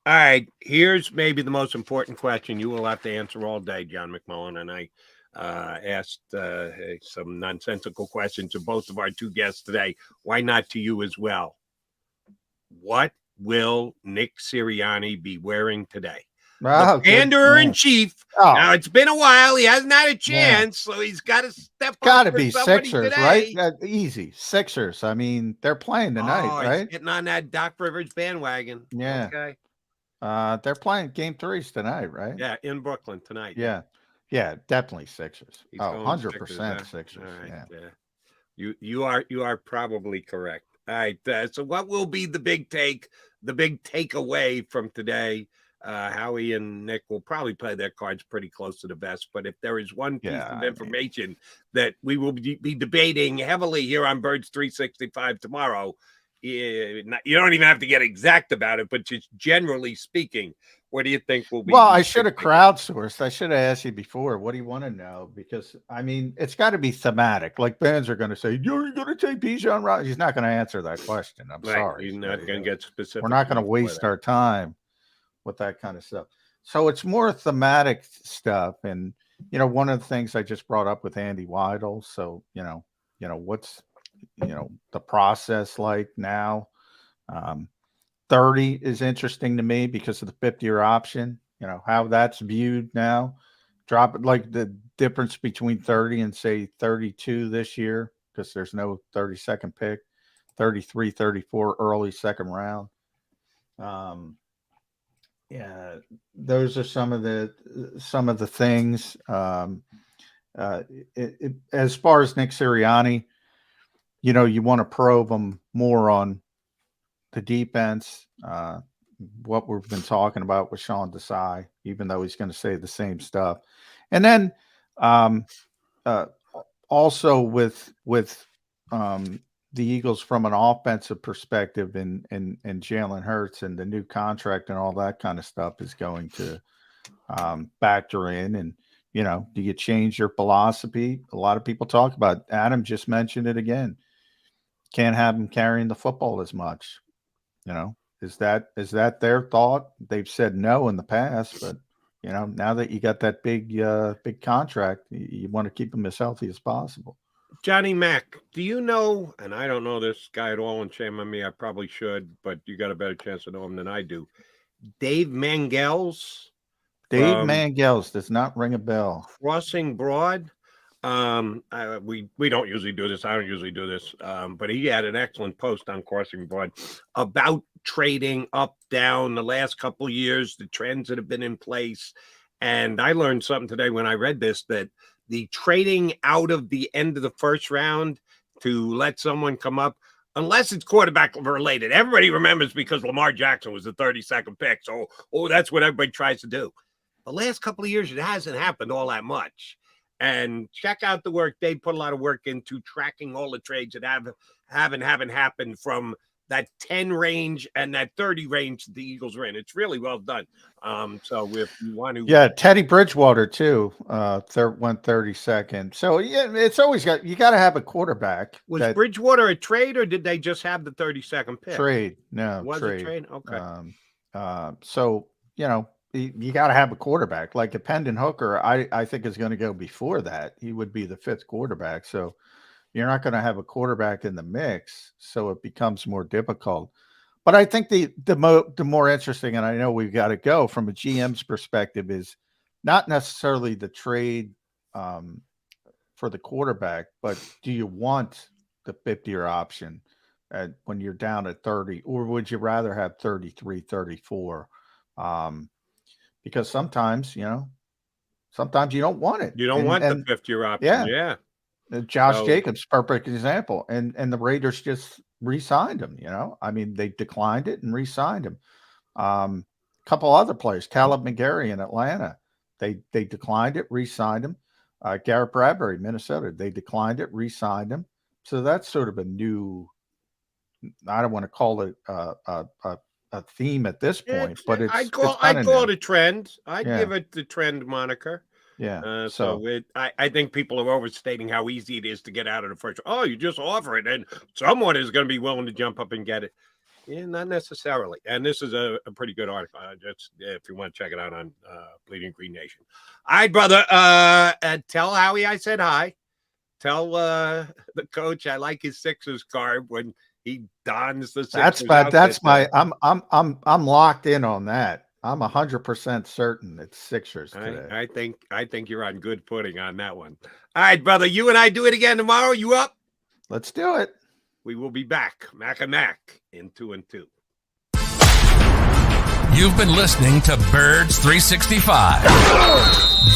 right. Here's maybe the most important question you will have to answer all day, John McMullen. And I asked some nonsensical questions to both of our two guests today. Why not to you as well? What will Nick Sirianni be wearing today? The Commander-in-Chief. Now, it's been a while. He hasn't had a chance, so he's got to step up. Got to be Sixers, right? Easy. Sixers. I mean, they're playing tonight, right? Getting on that Doc Rivers bandwagon. Yeah. Okay. They're playing game 3s tonight, right? Yeah, in Brooklyn tonight. Yeah. Yeah, definitely Sixers. He's 100% Sixers. All right. Yeah. You are probably correct. All right. So what will be the big takeaway from today? Howie and Nick will probably play their cards pretty close to the vest. But if there is one piece of information that we will be debating heavily here on Birds 365 tomorrow, you don't even have to get exact about it, but just generally speaking, what do you think will be? Well, I should have crowdsourced. I should have asked you before. What do you want to know? Because, I mean, it's got to be thematic. Like, fans are going to say, you're going to take Bijan Robinson. He's not going to answer that question. I'm sorry. He's not going to get specific. We're not going to waste our time with that kind of stuff. So it's more thematic stuff. And, one of the things I just brought up with Andy Weidel. So, what's, the process like now? 30 is interesting to me because of the 50-year option, how that's viewed now. Drop it, like the difference between 30 and say 32 this year, because there's no 32nd pick, 33, 34 early second round. Yeah, those are some of the things. As far as Nick Sirianni, you want to probe him more on the defense, what we've been talking about with Sean Desai, even though he's going to say the same stuff. And then also with the Eagles from an offensive perspective and Jalen Hurts and the new contract and all that kind of stuff is going to factor in. And, do you change your philosophy? A lot of people talk about, Adam just mentioned it again. Can't have him carrying the football as much. Is that their thought? They've said no in the past, but now that you got that big contract, you want to keep him as healthy as possible. Johnny Mac, do you know, and I don't know this guy at all, and shame on me, I probably should, but you got a better chance to know him than I do. Dave Mangels? Dave Mangels does not ring a bell. Crossing Broad. We don't usually do this. I don't usually do this. But he had an excellent post on Crossing Broad about trading up, down the last couple of years, the trends that have been in place. And I learned something today when I read this, that the trading out of the end of the first round to let someone come up, unless it's quarterback related. Everybody remembers because Lamar Jackson was the 32nd pick. So, that's what everybody tries to do. The last couple of years, it hasn't happened all that much. And check out the work. They put a lot of work into tracking all the trades that haven't happened from that 10 range and that 30 range the Eagles were in. It's really well done. So if you want to, yeah, Teddy Bridgewater too, went 32nd. So yeah, it's always you got to have a quarterback. Was Bridgewater a trade or did they just have the 32nd pick? Trade, no, was it trade? Okay. So you got to have a quarterback. Like a Pendon Hooker, I think is going to go before that. He would be the 5th quarterback. So you're not going to have a quarterback in the mix, so it becomes more difficult. But I think the more interesting, and I know we've got to go from a GM's perspective, is not necessarily the trade for the quarterback, but do you want the 50-year option when you're down at 30, or would you rather have 33, 34? Because sometimes you don't want it. You don't want the 5th-year option. Yeah. Josh Jacobs, perfect example. And the Raiders just re-signed him, I mean, they declined it and re-signed him. A couple other players, Caleb McGarry in Atlanta, they declined it, re-signed him. Garrett Bradbury, Minnesota, they declined it, re-signed him. So that's sort of a new, I don't want to call it a theme at this point, but I'd call it a trend. I'd give it the trend moniker. Yeah. I think people are overstating how easy it is to get out of the first. Oh, you just offer it, and someone is going to be willing to jump up and get it. Yeah, not necessarily. And this is a pretty good article. Just if you want to check it out on Bleeding Green Nation. All right, brother. Tell Howie I said hi. Tell the coach I like his Sixers garb when he dons the Sixers. I'm locked in on that. I'm 100% certain it's Sixers today. I think you're on good footing on that one. All right, brother. You and I do it again tomorrow. You up? Let's do it. We will be back. Mac and Mac in 2 and 2. You've been listening to Birds 365,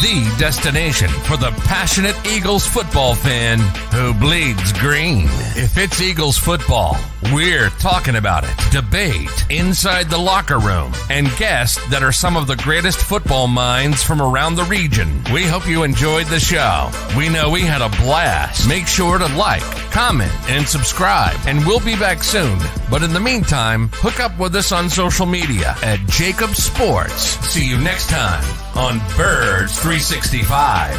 the destination for the passionate Eagles football fan who bleeds green. If it's Eagles football, we're talking about it. Debate, inside the locker room, and guests that are some of the greatest football minds from around the region. We hope you enjoyed the show. We know we had a blast. Make sure to like, comment, and subscribe, and we'll be back soon. But in the meantime, hook up with us on social media at JAKIB Sports. See you next time on Birds 365.